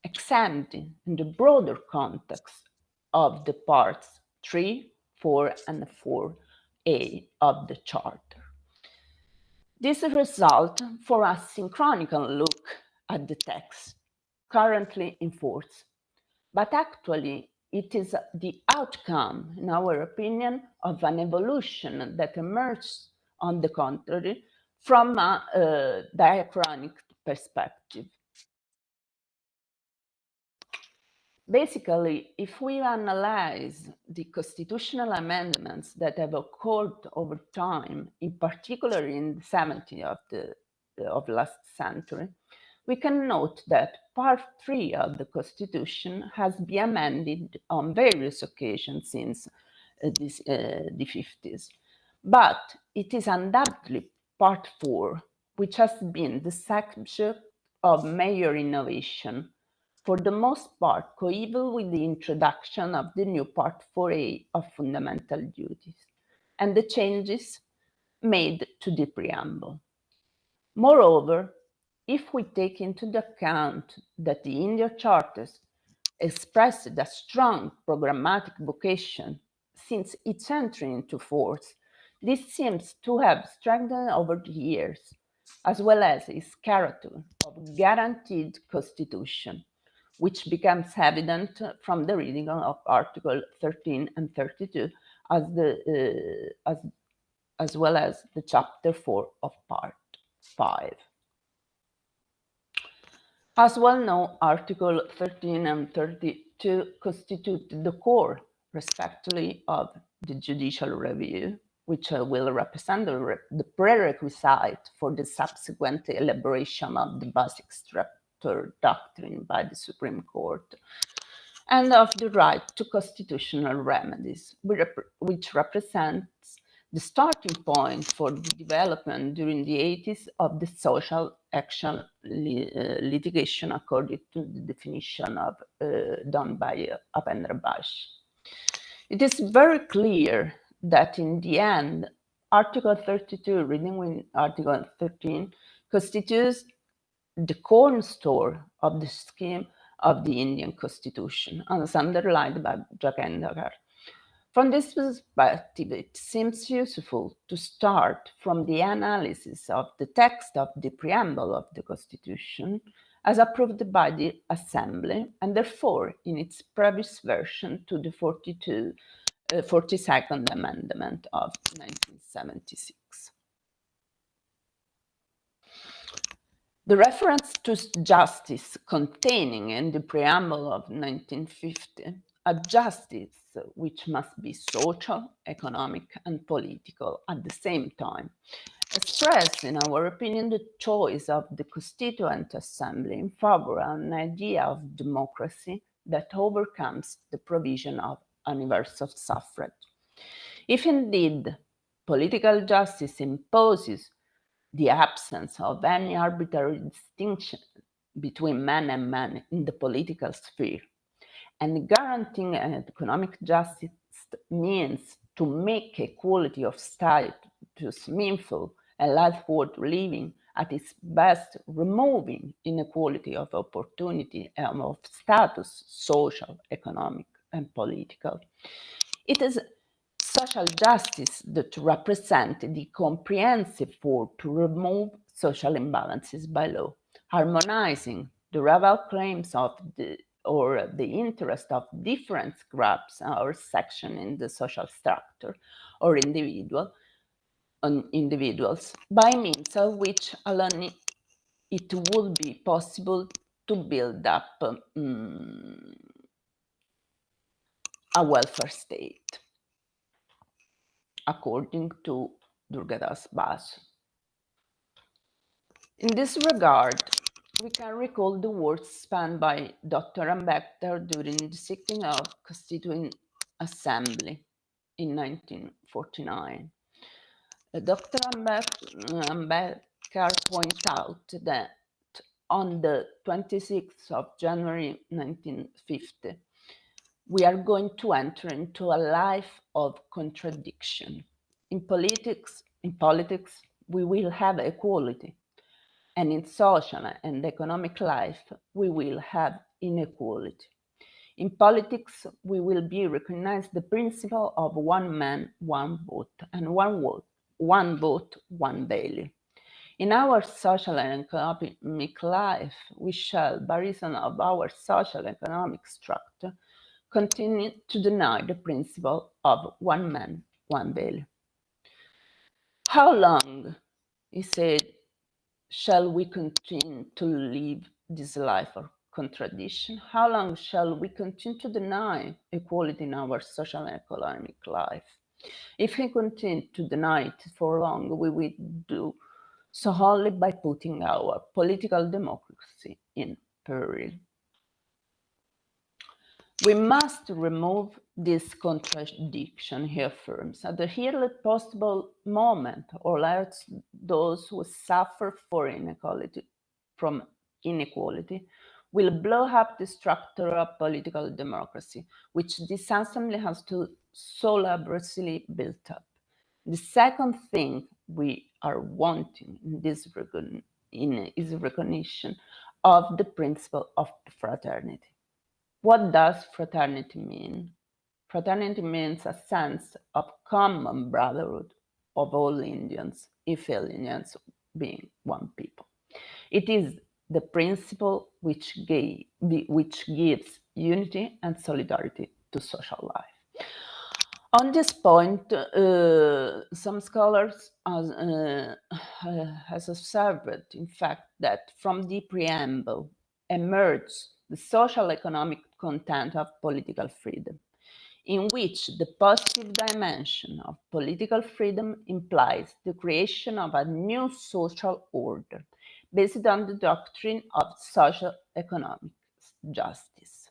examined in the broader context of the Parts 3, 4, and 4A of the Charter. This results for a synchronical look at the text currently in force, but actually it is the outcome, in our opinion, of an evolution that emerged, on the contrary, from a diachronic perspective. Basically, if we analyze the constitutional amendments that have occurred over time, in particular in the 70s of last century, we can note that Part 3 of the Constitution has been amended on various occasions since the 50s. But it is undoubtedly Part 4 which has been the subject of major innovation, for the most part coeval with the introduction of the new Part 4A of fundamental duties and the changes made to the preamble. Moreover, if we take into account that the Indian charters expressed a strong programmatic vocation since its entry into force, this seems to have strengthened over the years, as well as its character of guaranteed constitution, which becomes evident from the reading of Article 13 and 32 as well as the Chapter 4 of Part 5. As well known, Article 13 and 32 constitute the core, respectively, of the judicial review, which will represent the prerequisite for the subsequent elaboration of the basic structure doctrine by the Supreme Court, and of the right to constitutional remedies, which represents the starting point for the development during the 80s of the social action litigation according to the definition done by Apendra Bash. It is very clear that in the end, Article 32, reading with Article 13, constitutes the cornerstone of the scheme of the Indian Constitution, as underlined by Jakendekar. From this perspective, it seems useful to start from the analysis of the text of the preamble of the Constitution as approved by the Assembly, and therefore in its previous version to the 42nd Amendment of 1976. The reference to justice containing in the preamble of 1950, a justice which must be social, economic, and political at the same time, expressed, in our opinion, the choice of the Constituent Assembly in favor of an idea of democracy that overcomes the provision of universal suffrage. If indeed political justice imposes the absence of any arbitrary distinction between man and man in the political sphere, and guaranteeing economic justice means to make equality of status meaningful and life worth living at its best removing inequality of opportunity and of status, social, economic, and political. It is social justice that represents the comprehensive effort to remove social imbalances by law, harmonizing the rival claims of the interest of different groups or sections in the social structure or individuals by means of which alone it would be possible to build up a welfare state, according to Durgadas Basu. In this regard, we can recall the words spanned by Dr. Ambedkar during the sitting of Constituent Assembly in 1949. Dr. Ambedkar points out that on the 26th of January 1950, we are going to enter into a life of contradiction. In politics, we will have equality. And in social and economic life, we will have inequality. In politics, we will be recognized the principle of one man, one vote, and one vote, one value. In our social and economic life, we shall, by reason of our social and economic structure, continue to deny the principle of one man, one value. How long, he said, shall we continue to live this life of contradiction? How long shall we continue to deny equality in our social and economic life? If we continue to deny it for long, we will do so only by putting our political democracy in peril. We must remove this contradiction, he affirms, at the earliest possible moment, or else those who suffer from inequality will blow up the structure of political democracy, which this assembly has so laboriously built up. The second thing we are wanting in this is recognition of the principle of fraternity. What does fraternity mean? Fraternity means a sense of common brotherhood of all Indians, if all Indians being one people. It is the principle which gives unity and solidarity to social life. On this point, some scholars has observed, in fact, that from the preamble emerged the social economic content of political freedom, in which the positive dimension of political freedom implies the creation of a new social order based on the doctrine of social economic justice.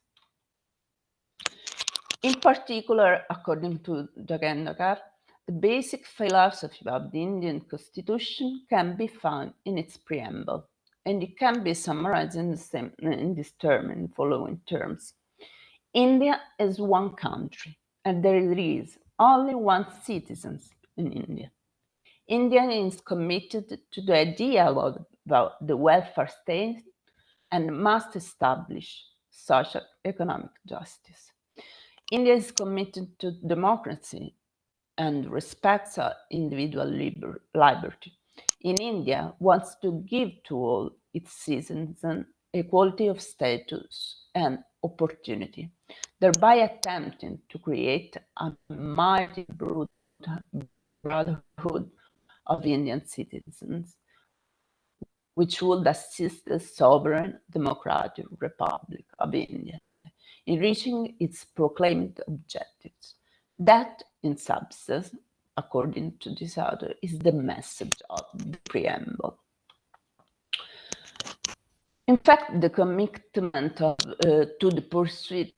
In particular, according to Jagandakar, the basic philosophy of the Indian constitution can be found in its preamble, and it can be summarized in the following terms. India is one country, and there is only one citizen in India. India is committed to the idea about the welfare state and must establish social economic justice. India is committed to democracy and respects individual liberty. In India, wants to give to all its citizens equality of status and opportunity, thereby attempting to create a mighty brotherhood of Indian citizens, which would assist the sovereign democratic Republic of India in reaching its proclaimed objectives. That, in substance, according to this author, is the message of the preamble. In fact, the commitment to the pursuit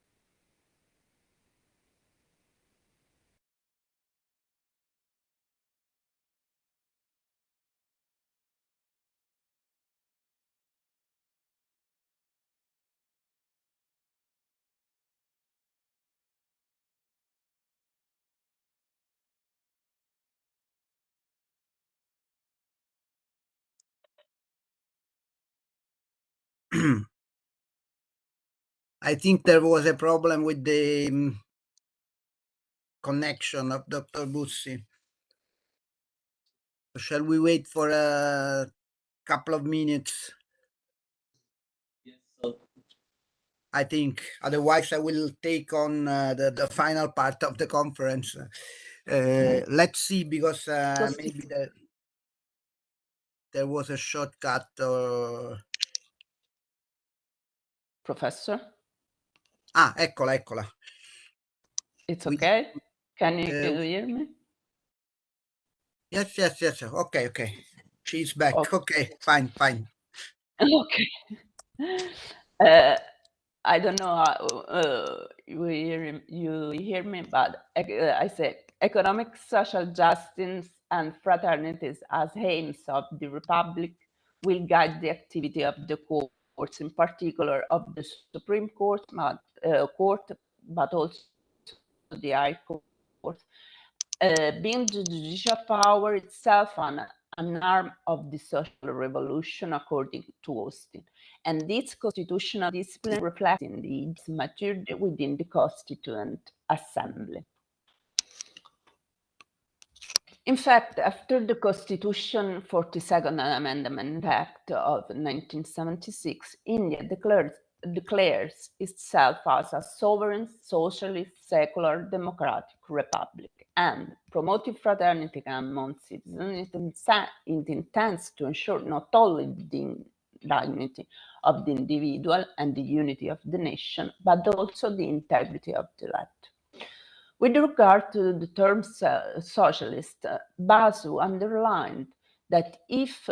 I think there was a problem with the connection of Dr. Bussi. Shall we wait for a couple of minutes? Yes, sir. I think otherwise I will take on the final part of the conference. Let's see, because maybe there was a shortcut. Professor, Eccola, eccola. it's okay? Can you hear me? Yes. Okay. She's back. Okay, fine. Okay. I don't know how you hear me, but I say economic, social justice, and fraternities as aims of the Republic will guide the activity of the courts, in particular of the Supreme Court, but also the High Court, being the judicial power itself an arm of the social revolution, according to Austin. And this constitutional discipline reflects indeed maturity within the Constituent Assembly. In fact, after the Constitution 42nd Amendment Act of 1976, India declares itself as a sovereign, socialist, secular, democratic republic, and promoting fraternity among citizens, it intends to ensure not only the dignity of the individual and the unity of the nation, but also the integrity of the land. With regard to the term socialist, Basu underlined that if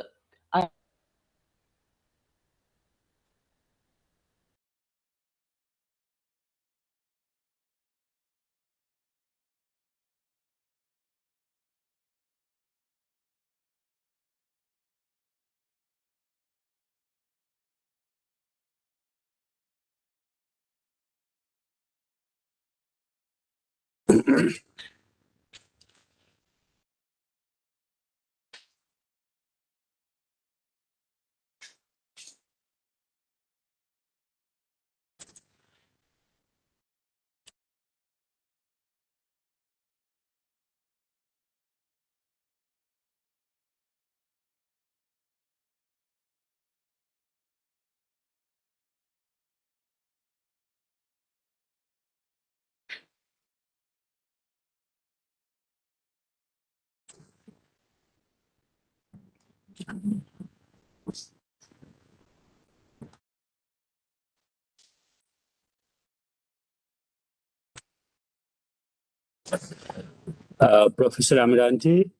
Professor Amiranti,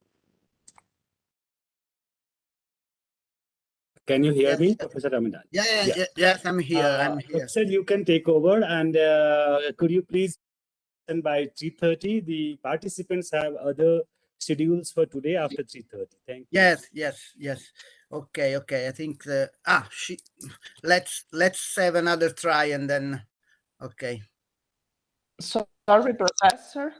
can you hear me, Professor Amiranti? Yes, I'm here. Professor, you can take over, and could you please, and by 3:30, the participants have other schedules for today after 3:30. Thank you. Yes. Okay. I think let's have another try and then. Okay. Sorry, Professor.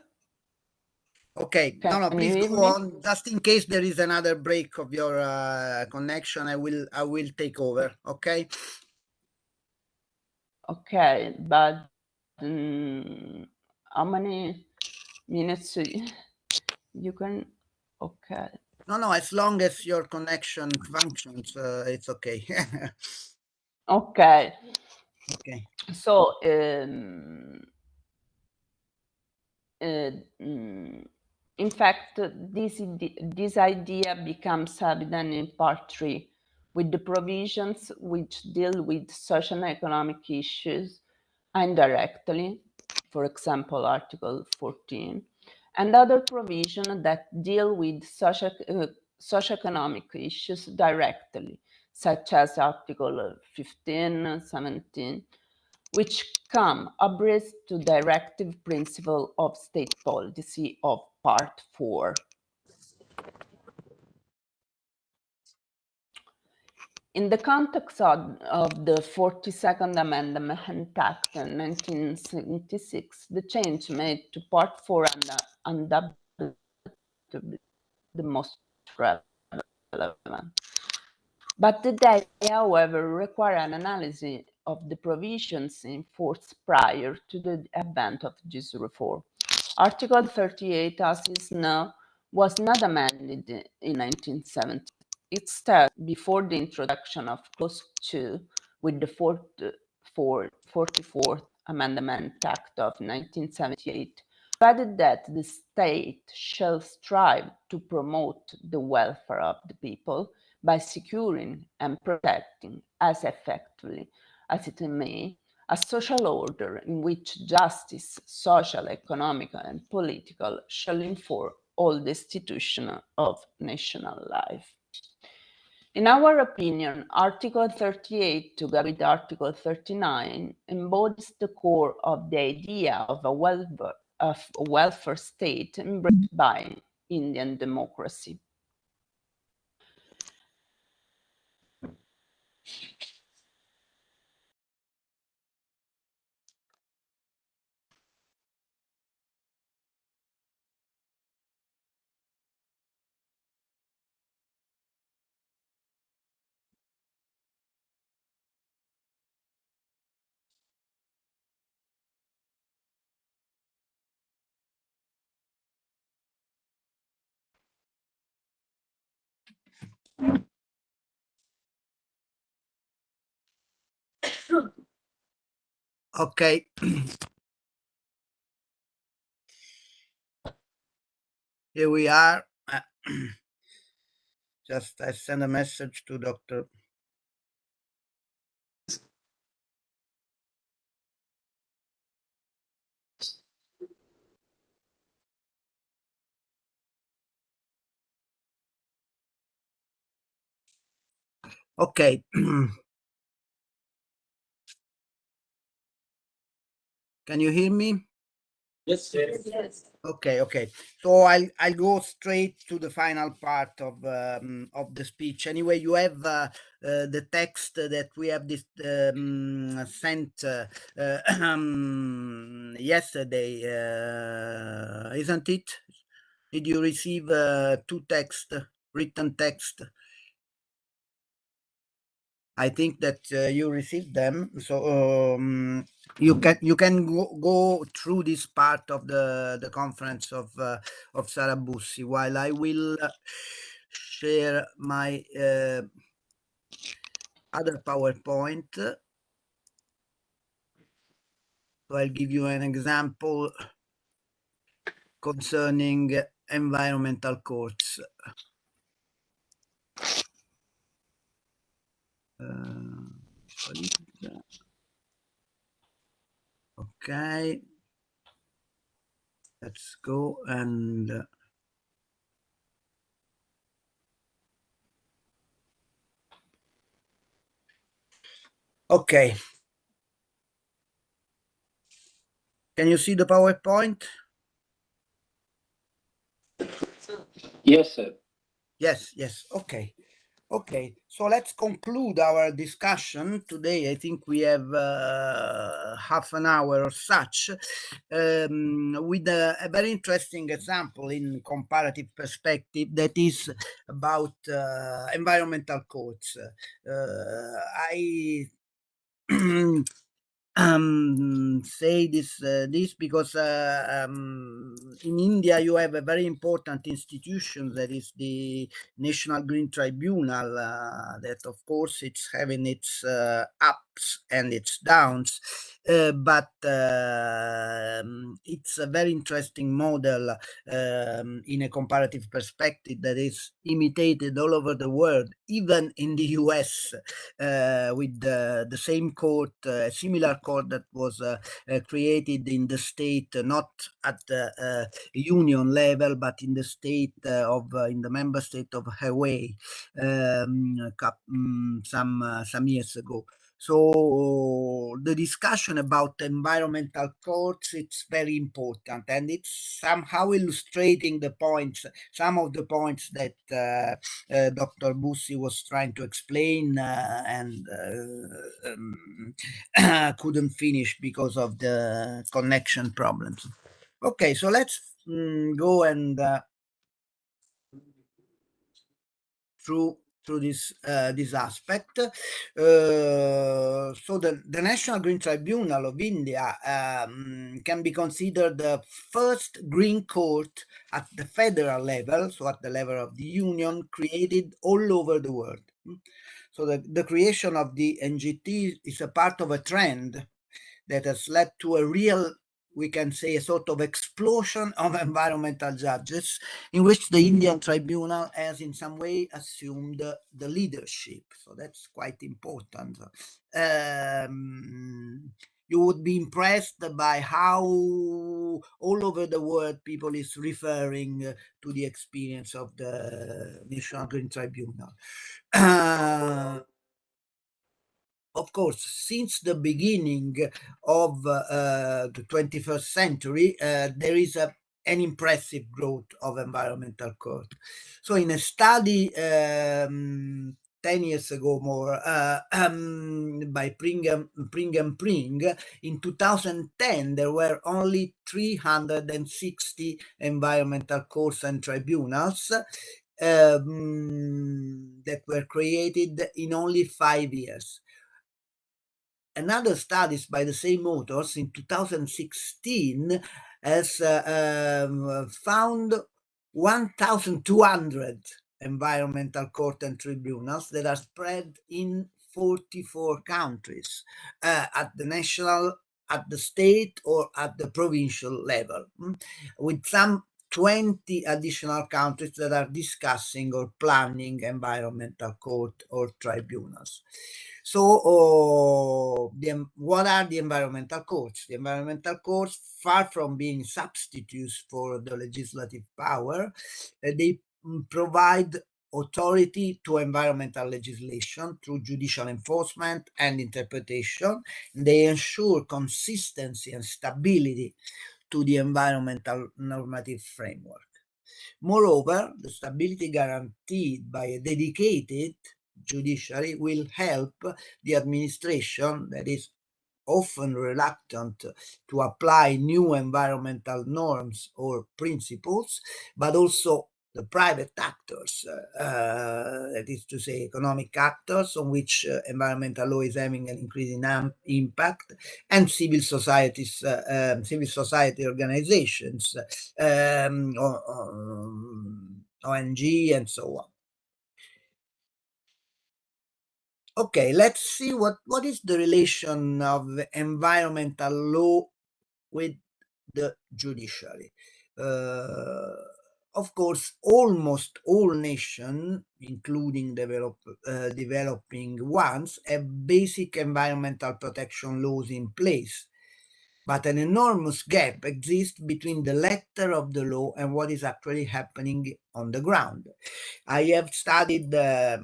Okay. No, please go on. Just in case there is another break of your connection, I will take over. Okay. Okay, but how many minutes you can? Okay. No, as long as your connection functions, it's okay. Okay. So, in fact, this idea becomes evident in Part 3 with the provisions which deal with social and economic issues indirectly, for example, Article 14, and other provisions that deal with socioeconomic issues directly, such as Article 15, 17, which come abreast to directive principle of state policy of Part 4. In the context of the 42nd Amendment Act in 1976, the change made to Part 4 undoubtedly the most relevant. But they, however, require an analysis of the provisions in force prior to the advent of this reform. Article 38, as is now, was not amended in 1970. Instead, before the introduction of Clause 2 with the 44th Amendment Act of 1978, provided that the state shall strive to promote the welfare of the people by securing and protecting as effectively as it may a social order in which justice, social, economic, and political shall inform all the institutions of national life. In our opinion, Article 38, together with Article 39, embodies the core of the idea of a welfare state embraced by Indian democracy. Okay. Here we are. Just I send a message to Dr. Okay. Can you hear me? Yes, yes. Okay. So I'll go straight to the final part of the speech. Anyway, you have the text that we have this sent yesterday, isn't it? Did you receive two written text? I think that you received them, so you can go through this part of the conference of Sarah Bussi, while I will share my other PowerPoint. So I'll give you an example concerning environmental courts. Okay, let's go and okay. Can you see the PowerPoint? Yes, sir. Yes. Okay, so let's conclude our discussion today. I think we have half an hour or such with a very interesting example in comparative perspective that is about environmental courts. I say this because in India you have a very important institution that is the National Green Tribunal that of course it's having its ups and its downs, but it's a very interesting model in a comparative perspective that is imitated all over the world, even in the US, with the same court, a similar court that was created in the state, not at the union level, but in the state in the member state of Hawaii some years ago. So the discussion about environmental courts, it's very important, and it's somehow illustrating the points, some of the points that Dr. Bussi was trying to explain and couldn't finish because of the connection problems. Okay, so let's go and through through this aspect. So the National Green Tribunal of India can be considered the first green court at the federal level, so at the level of the union, created all over the world. So the creation of the NGT is a part of a trend that has led to a real, we can say, a sort of explosion of environmental judges, in which the Indian tribunal has in some way assumed the leadership. So that's quite important. You would be impressed by how all over the world people is referring to the experience of the National Green Tribunal. Of course, since the beginning of the 21st century, there is an impressive growth of environmental court. So in a study 10 years ago more by Pring and Pring, in 2010 there were only 360 environmental courts and tribunals that were created in only 5 years. Another studies by the same authors in 2016 has found 1,200 environmental court and tribunals that are spread in 44 countries at the national, at the state, or at the provincial level, with some 20 additional countries that are discussing or planning environmental court or tribunals. So what are the environmental courts? The environmental courts, far from being substitutes for the legislative power, they provide authority to environmental legislation through judicial enforcement and interpretation. They ensure consistency and stability to the environmental normative framework. Moreover, the stability guaranteed by a dedicated judiciary will help the administration, that is often reluctant to apply new environmental norms or principles, but also the private actors, that is to say economic actors on which environmental law is having an increasing impact, and civil society organizations, ONG and so on. Okay, let's see what is the relation of environmental law with the judiciary. Of course, almost all nations, including developing ones, have basic environmental protection laws in place. But an enormous gap exists between the letter of the law and what is actually happening on the ground. I have studied at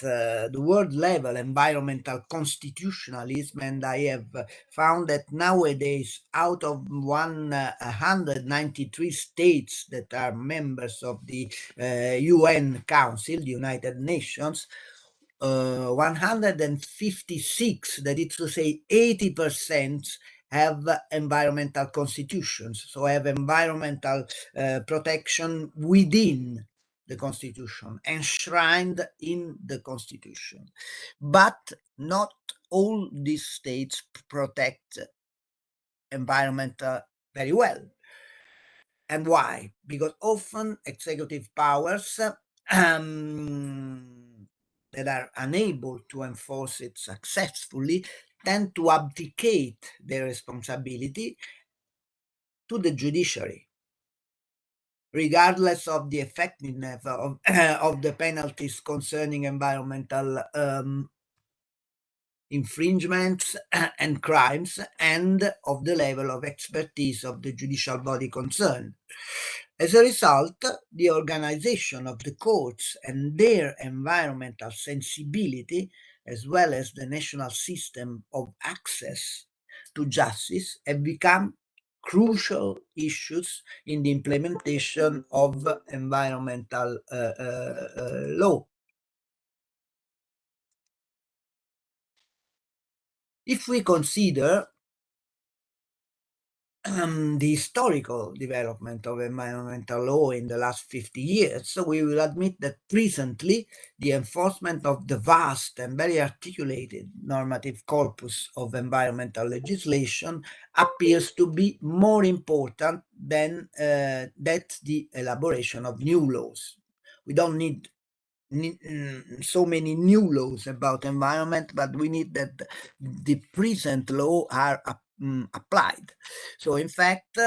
the world level environmental constitutionalism, and I have found that nowadays, out of 193 states that are members of the UN Council, the United Nations, 156, that is to say 80%, have environmental constitutions, so have environmental protection within the constitution, enshrined in the constitution. But not all these states protect environment very well. And why? Because often executive powers that are unable to enforce it successfully tend to abdicate their responsibility to the judiciary, regardless of the effectiveness of the penalties concerning environmental infringements and crimes, and of the level of expertise of the judicial body concerned. As a result, the organization of the courts and their environmental sensibility, as well as the national system of access to justice, have become crucial issues in the implementation of environmental law. If we consider the historical development of environmental law in the last 50 years, so we will admit that recently the enforcement of the vast and very articulated normative corpus of environmental legislation appears to be more important than that the elaboration of new laws. We don't need so many new laws about environment, but we need that the present law are applied. So in fact,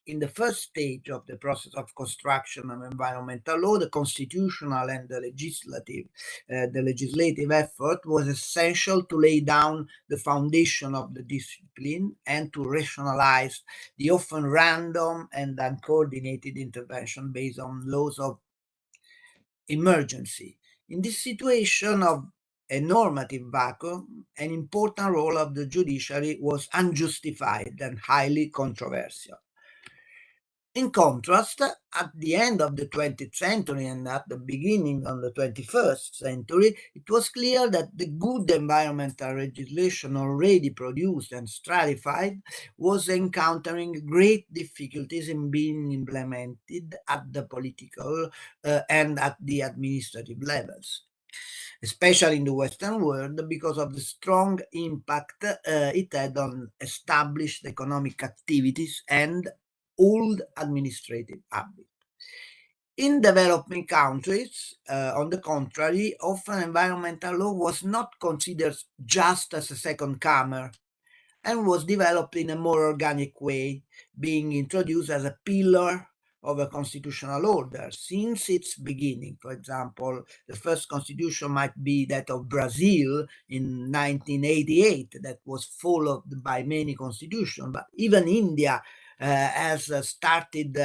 in the first stage of the process of construction of environmental law, the constitutional and the legislative effort was essential to lay down the foundation of the discipline and to rationalize the often random and uncoordinated intervention based on laws of emergency. In this situation of a normative vacuum, an important role of the judiciary was unjustified and highly controversial. In contrast, at the end of the 20th century and at the beginning of the 21st century, it was clear that the good environmental legislation already produced and stratified was encountering great difficulties in being implemented at the political and at the administrative levels, especially in the Western world, because of the strong impact it had on established economic activities and old administrative habits. In developing countries, on the contrary, often environmental law was not considered just as a second comer and was developed in a more organic way, being introduced as a pillar of a constitutional order since its beginning. For example, the first constitution might be that of Brazil in 1988, that was followed by many constitutions, but even India has started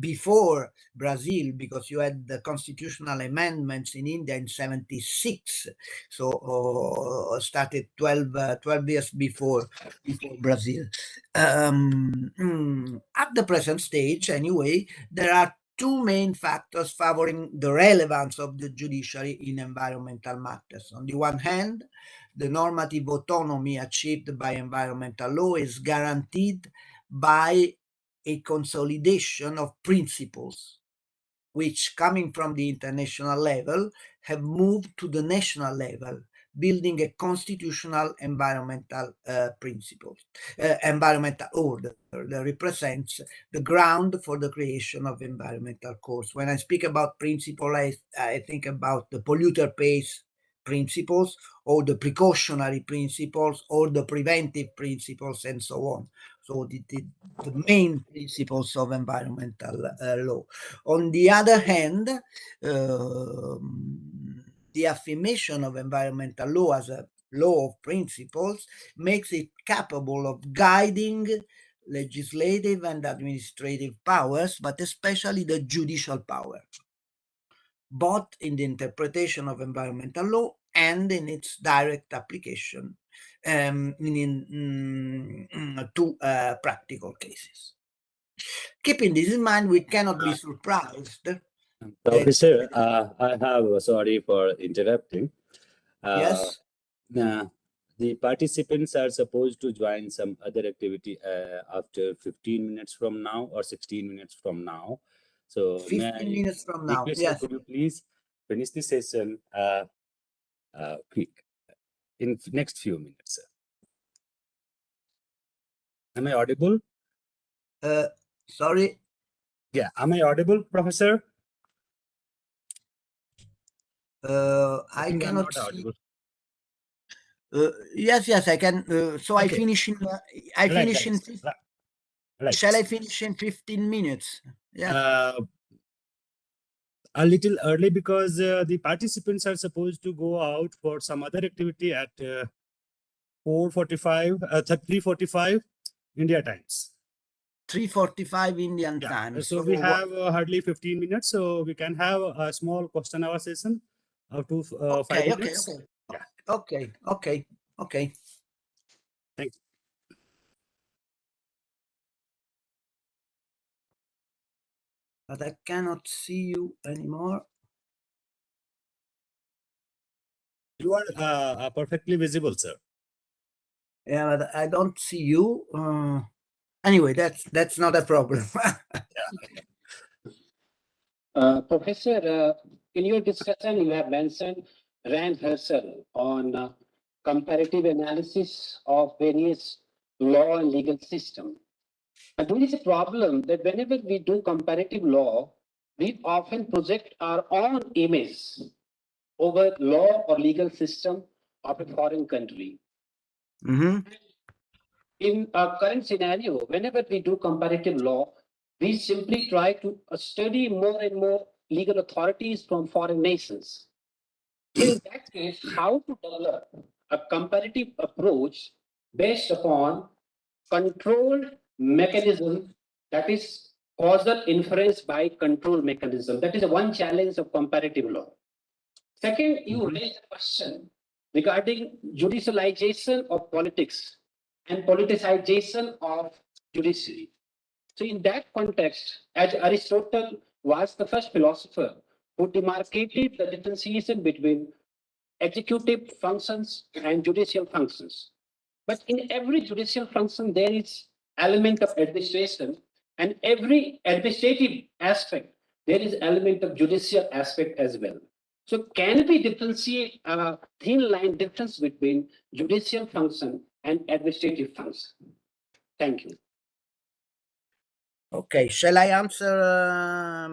before Brazil, because you had the constitutional amendments in India in 76, so started 12 years before Brazil. At the present stage, anyway, there are two main factors favoring the relevance of the judiciary in environmental matters. On the one hand, the normative autonomy achieved by environmental law is guaranteed by a consolidation of principles which, coming from the international level, have moved to the national level, building a constitutional environmental environmental order that represents the ground for the creation of environmental courts. When I speak about principle, I think about the polluter pays principles, or the precautionary principles, or the preventive principles, and so on. So the main principles of environmental law. On the other hand, the affirmation of environmental law as a law of principles makes it capable of guiding legislative and administrative powers, but especially the judicial power, both in the interpretation of environmental law and in its direct application to practical cases. Keeping this in mind, we cannot be surprised. Professor, I have, sorry for interrupting. Yes. The participants are supposed to join some other activity after 15 minutes from now or 16 minutes from now. So 15 minutes from now. Request, yes. Could you please finish the session quick in next few minutes? Am I audible? Sorry. Yeah, am I audible, Professor? I cannot see. Audible. Yes, I can. So okay. I finish in. Shall I finish in 15 minutes? Yeah. A little early, because the participants are supposed to go out for some other activity at 3:45 India times. 3:45 Indian time. So we have hardly 15 minutes, so we can have a small question hour session up to 5 minutes. Okay. Thank you. But I cannot see you anymore. You are perfectly visible, sir. Yeah, but I don't see you. Anyway, that's not a problem. Professor, in your discussion, you have mentioned Rand Herschel on comparative analysis of various law and legal system. And there is a problem that whenever we do comparative law, we often project our own image over law or legal system of a foreign country. In our current scenario, whenever we do comparative law, we simply try to study more and more legal authorities from foreign nations. In that case, how to develop a comparative approach based upon controlled mechanism, that is causal inference by control mechanism. That is one challenge of comparative law. Second, you raised a question regarding judicialization of politics and politicization of judiciary. So in that context, as Aristotle was the first philosopher who demarcated the differentiation between executive functions and judicial functions. But in every judicial function, there is element of administration, and every administrative aspect, there is element of judicial aspect as well. So can we differentiate a thin line difference between judicial function and administrative function? Thank you. Okay, shall I answer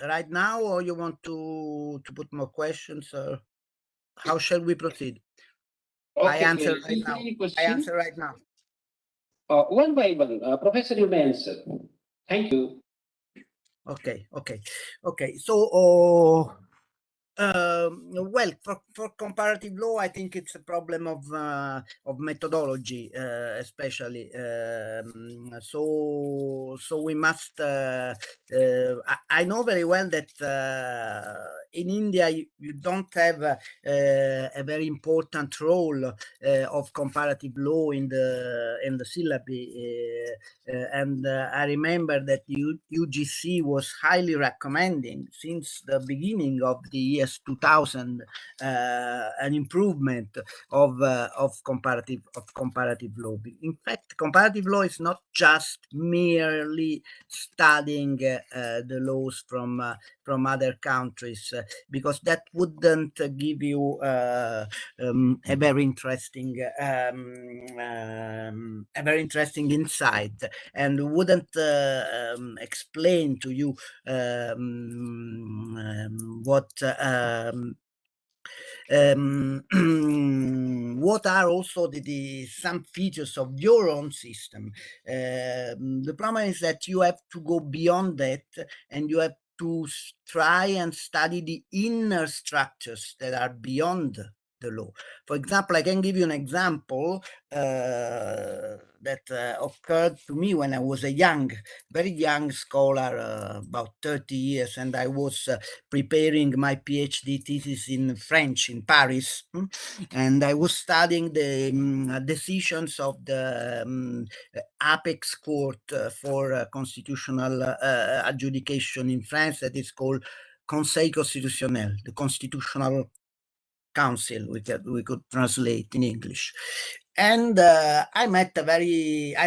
right now, or you want to put more questions? Or how shall we proceed? I answer right now. I answer right now. One by one, Professor, you may answer. Thank you. Okay. So, well, for comparative law, I think it's a problem of methodology, especially. So we must. I know very well that in India you don't have a very important role of comparative law in the syllabi, and I remember that UGC was highly recommending since the beginning of the years 2000 an improvement of comparative law. In fact, comparative law is not just merely studying the laws from other countries, because that wouldn't give you a very interesting insight, and wouldn't explain to you what are also the some features of your own system. The problem is that you have to go beyond that, and you have to try and study the inner structures that are beyond the law. For example, I can give you an example that occurred to me when I was a very young scholar, about 30 years, and I was preparing my PhD thesis in French in Paris, and I was studying the decisions of the apex court for constitutional adjudication in France, that is called Conseil Constitutionnel, the Constitutional Council, we could translate in English. And I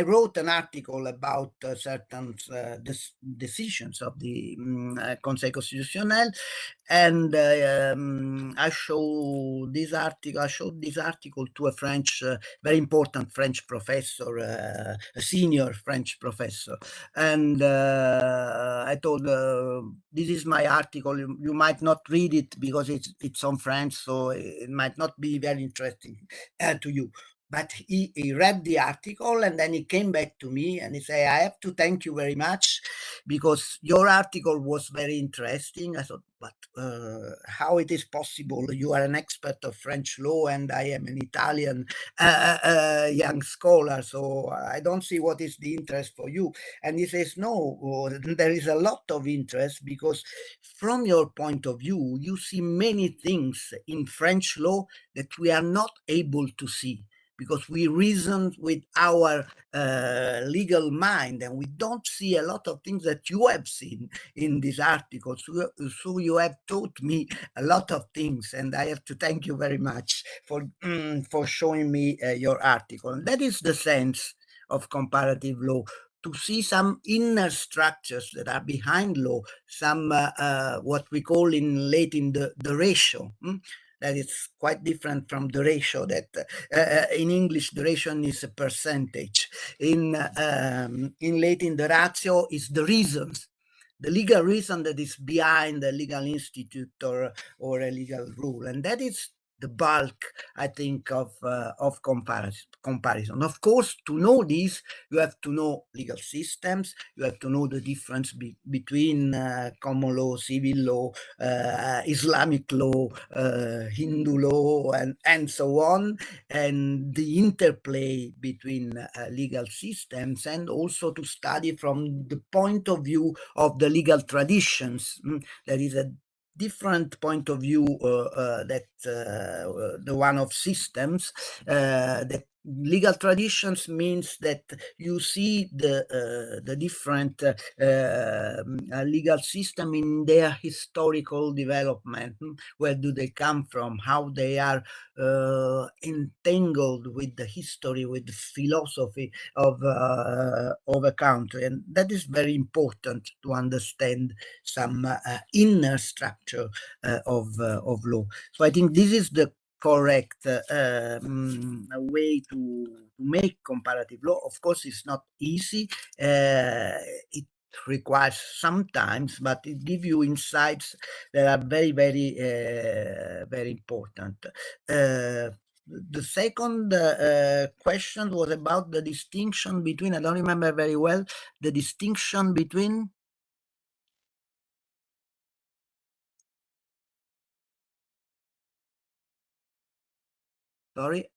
wrote an article about certain decisions of the Conseil Constitutionnel, and I showed this article to a French, very important French professor, a senior French professor, and I told, this is my article. You might not read it because it's on French, so it might not be very interesting to you. But he read the article, and then he came back to me and he said, I have to thank you very much because your article was very interesting. I thought, but how it is possible? You are an expert of French law and I am an Italian young scholar, so I don't see what is the interest for you. And he says, no, there is a lot of interest, because from your point of view, you see many things in French law that we are not able to see, because we reason with our legal mind, and we don't see a lot of things that you have seen in this article. So you have taught me a lot of things, and I have to thank you very much for showing me your article. And that is the sense of comparative law, to see some inner structures that are behind law, some what we call in Latin the ratio. That is quite different from the ratio that in English the ratio is a percentage. In Latin the ratio is the reasons, the legal reason that is behind a legal institute or a legal rule, and that is the bulk, I think, of comparison. Of course, to know this, you have to know legal systems, you have to know the difference between common law, civil law, Islamic law, Hindu law, and so on, and the interplay between legal systems, and also to study from the point of view of the legal traditions. There is a different point of view that the one of systems. That legal traditions means that you see the different legal system in their historical development. Where do they come from? How they are entangled with the history, with the philosophy of a country, and that is very important to understand some inner structure of law. So I think this is the correct way to make comparative law. Of course, it's not easy. It requires sometimes, but it gives you insights that are very, very, very important. The second question was about the distinction between, I don't remember very well, the distinction between. Sorry.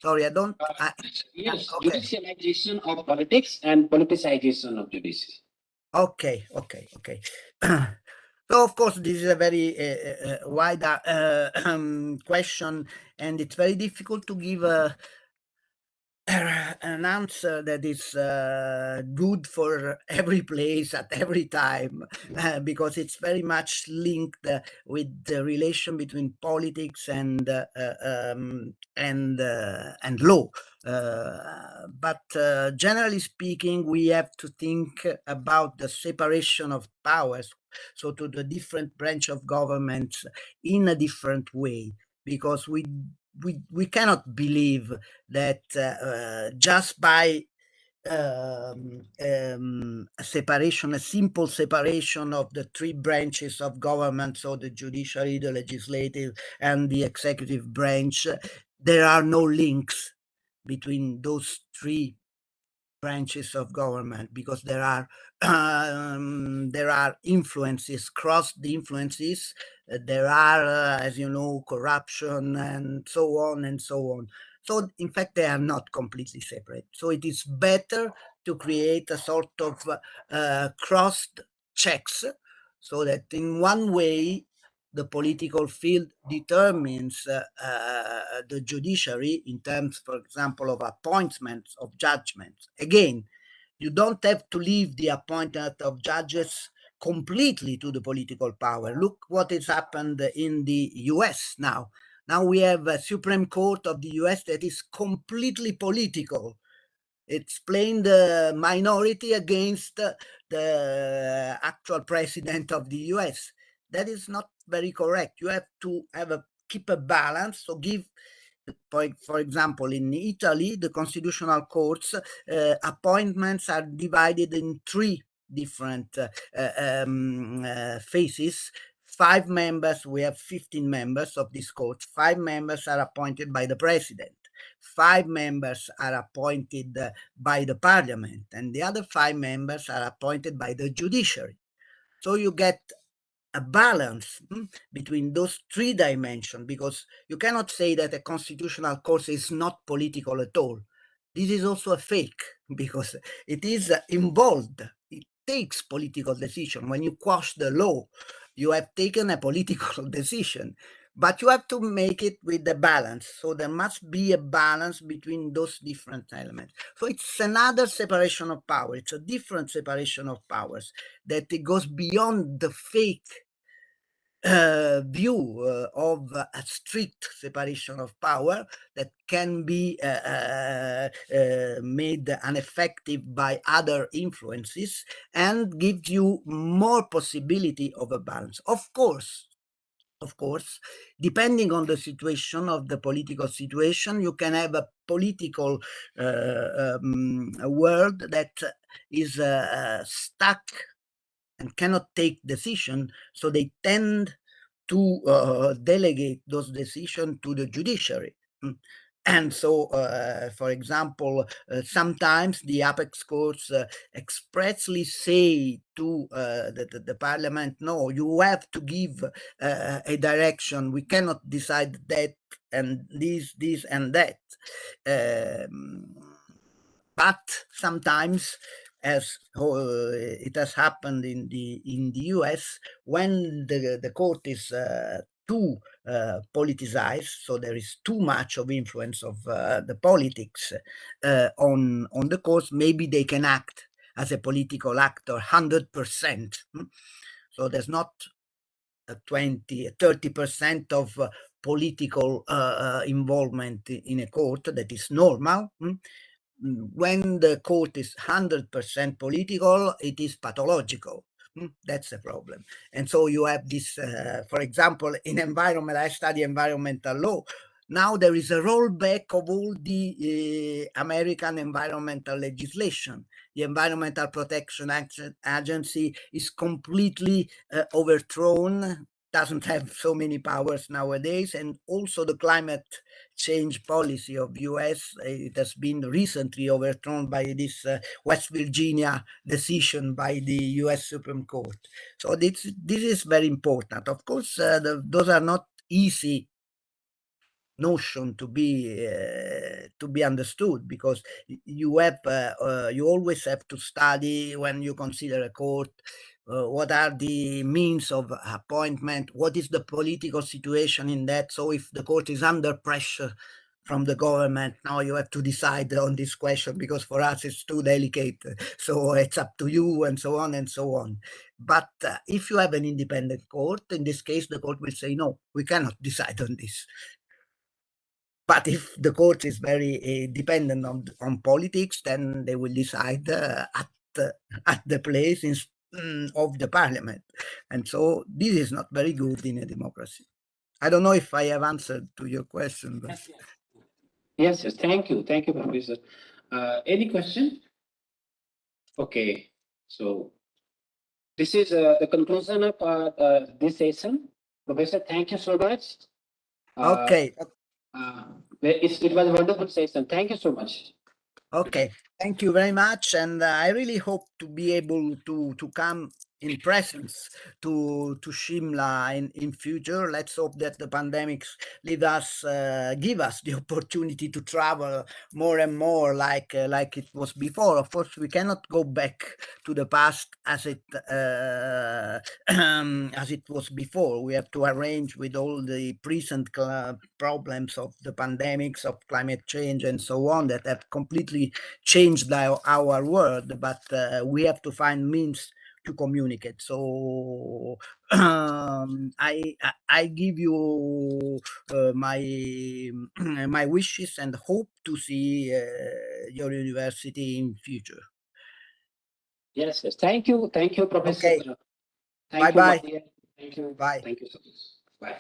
Sorry, I don't. Yes, Okay. judicialization of politics and politicization of judiciary. Okay. So, of course, this is a very wide question, and it's very difficult to give an answer that is good for every place at every time, because it's very much linked with the relation between politics and law. But generally speaking, we have to think about the separation of powers, so to the different branch of governments in a different way, because we cannot believe that just by a separation, a simple separation of the three branches of government, so the judiciary, the legislative, and the executive branch, there are no links between those three branches of government, because there are influences, cross the influences. There are, as you know, corruption and so on and so on. So in fact, they are not completely separate. So it is better to create a sort of crossed checks, so that in one way the political field determines the judiciary in terms, for example, of appointments of judgments. Again, you don't have to leave the appointment of judges completely to the political power. Look what has happened in the US now. Now we have a Supreme Court of the US that is completely political. It's playing the minority against the actual president of the US. That is not very correct. You have to keep a balance. So give, for example, in Italy, the constitutional courts appointments are divided in three different phases. 5 members, we have 15 members of this court. 5 members are appointed by the president. 5 members are appointed by the parliament, and the other 5 members are appointed by the judiciary. So you get a balance between those three dimensions, because you cannot say that a constitutional court is not political at all. This is also a fake, because it is involved. It takes political decision. When you quash the law, you have taken a political decision. but you have to make it with the balance. So there must be a balance between those different elements. So it's another separation of power. It's a different separation of powers that it goes beyond the fake view of a strict separation of power that can be made ineffective by other influences, and gives you more possibility of a balance. Of course, depending on the situation of the political situation, you can have a political world that is stuck and cannot take decision, so they tend to delegate those decisions to the judiciary. And so, for example, sometimes the apex courts expressly say to the parliament, no, you have to give a direction. We cannot decide that and this and that. But sometimes, as it has happened in the US, when the court is too politicized, so there is too much of influence of the politics on the courts, maybe they can act as a political actor 100%. So there's not a 30% of political involvement in a court that is normal. When the court is 100% political, it is pathological. That's a problem. And so you have this, for example, in environment, I study environmental law. Now there is a rollback of all the American environmental legislation. The Environmental Protection Agency is completely overthrown, doesn't have so many powers nowadays, and also the climate change policy of US, it has been recently overthrown by this West Virginia decision by the US Supreme Court. So this is very important. Of course, those are not easy notion to be understood, because you have you always have to study when you consider a court. What are the means of appointment? What is the political situation in that? So if the court is under pressure from the government, now you have to decide on this question, because for us it's too delicate. So it's up to you, and so on and so on. But if you have an independent court, in this case, the court will say, no, we cannot decide on this. But if the court is very dependent on politics, then they will decide at the place of the parliament. And so this is not very good in a democracy. I don't know if I have answered to your question. But... Yes. Thank you, Professor. Any question? Okay. So this is the conclusion of this session. Professor, thank you so much. Okay. It was a wonderful session. Thank you so much. Okay, thank you very much, and I really hope to be able to come in presence to Shimla in future. Let's hope that the pandemics give us the opportunity to travel more and more, like it was before. Of course, we cannot go back to the past as it was before. We have to arrange with all the present problems of the pandemics, of climate change, and so on, that have completely changed our world. But we have to find means to communicate. So I give you my wishes, and hope to see your university in future. Yes. Thank you, Professor. Okay. Thank Bye. you. Thank you. Bye. Thank you so much. Bye.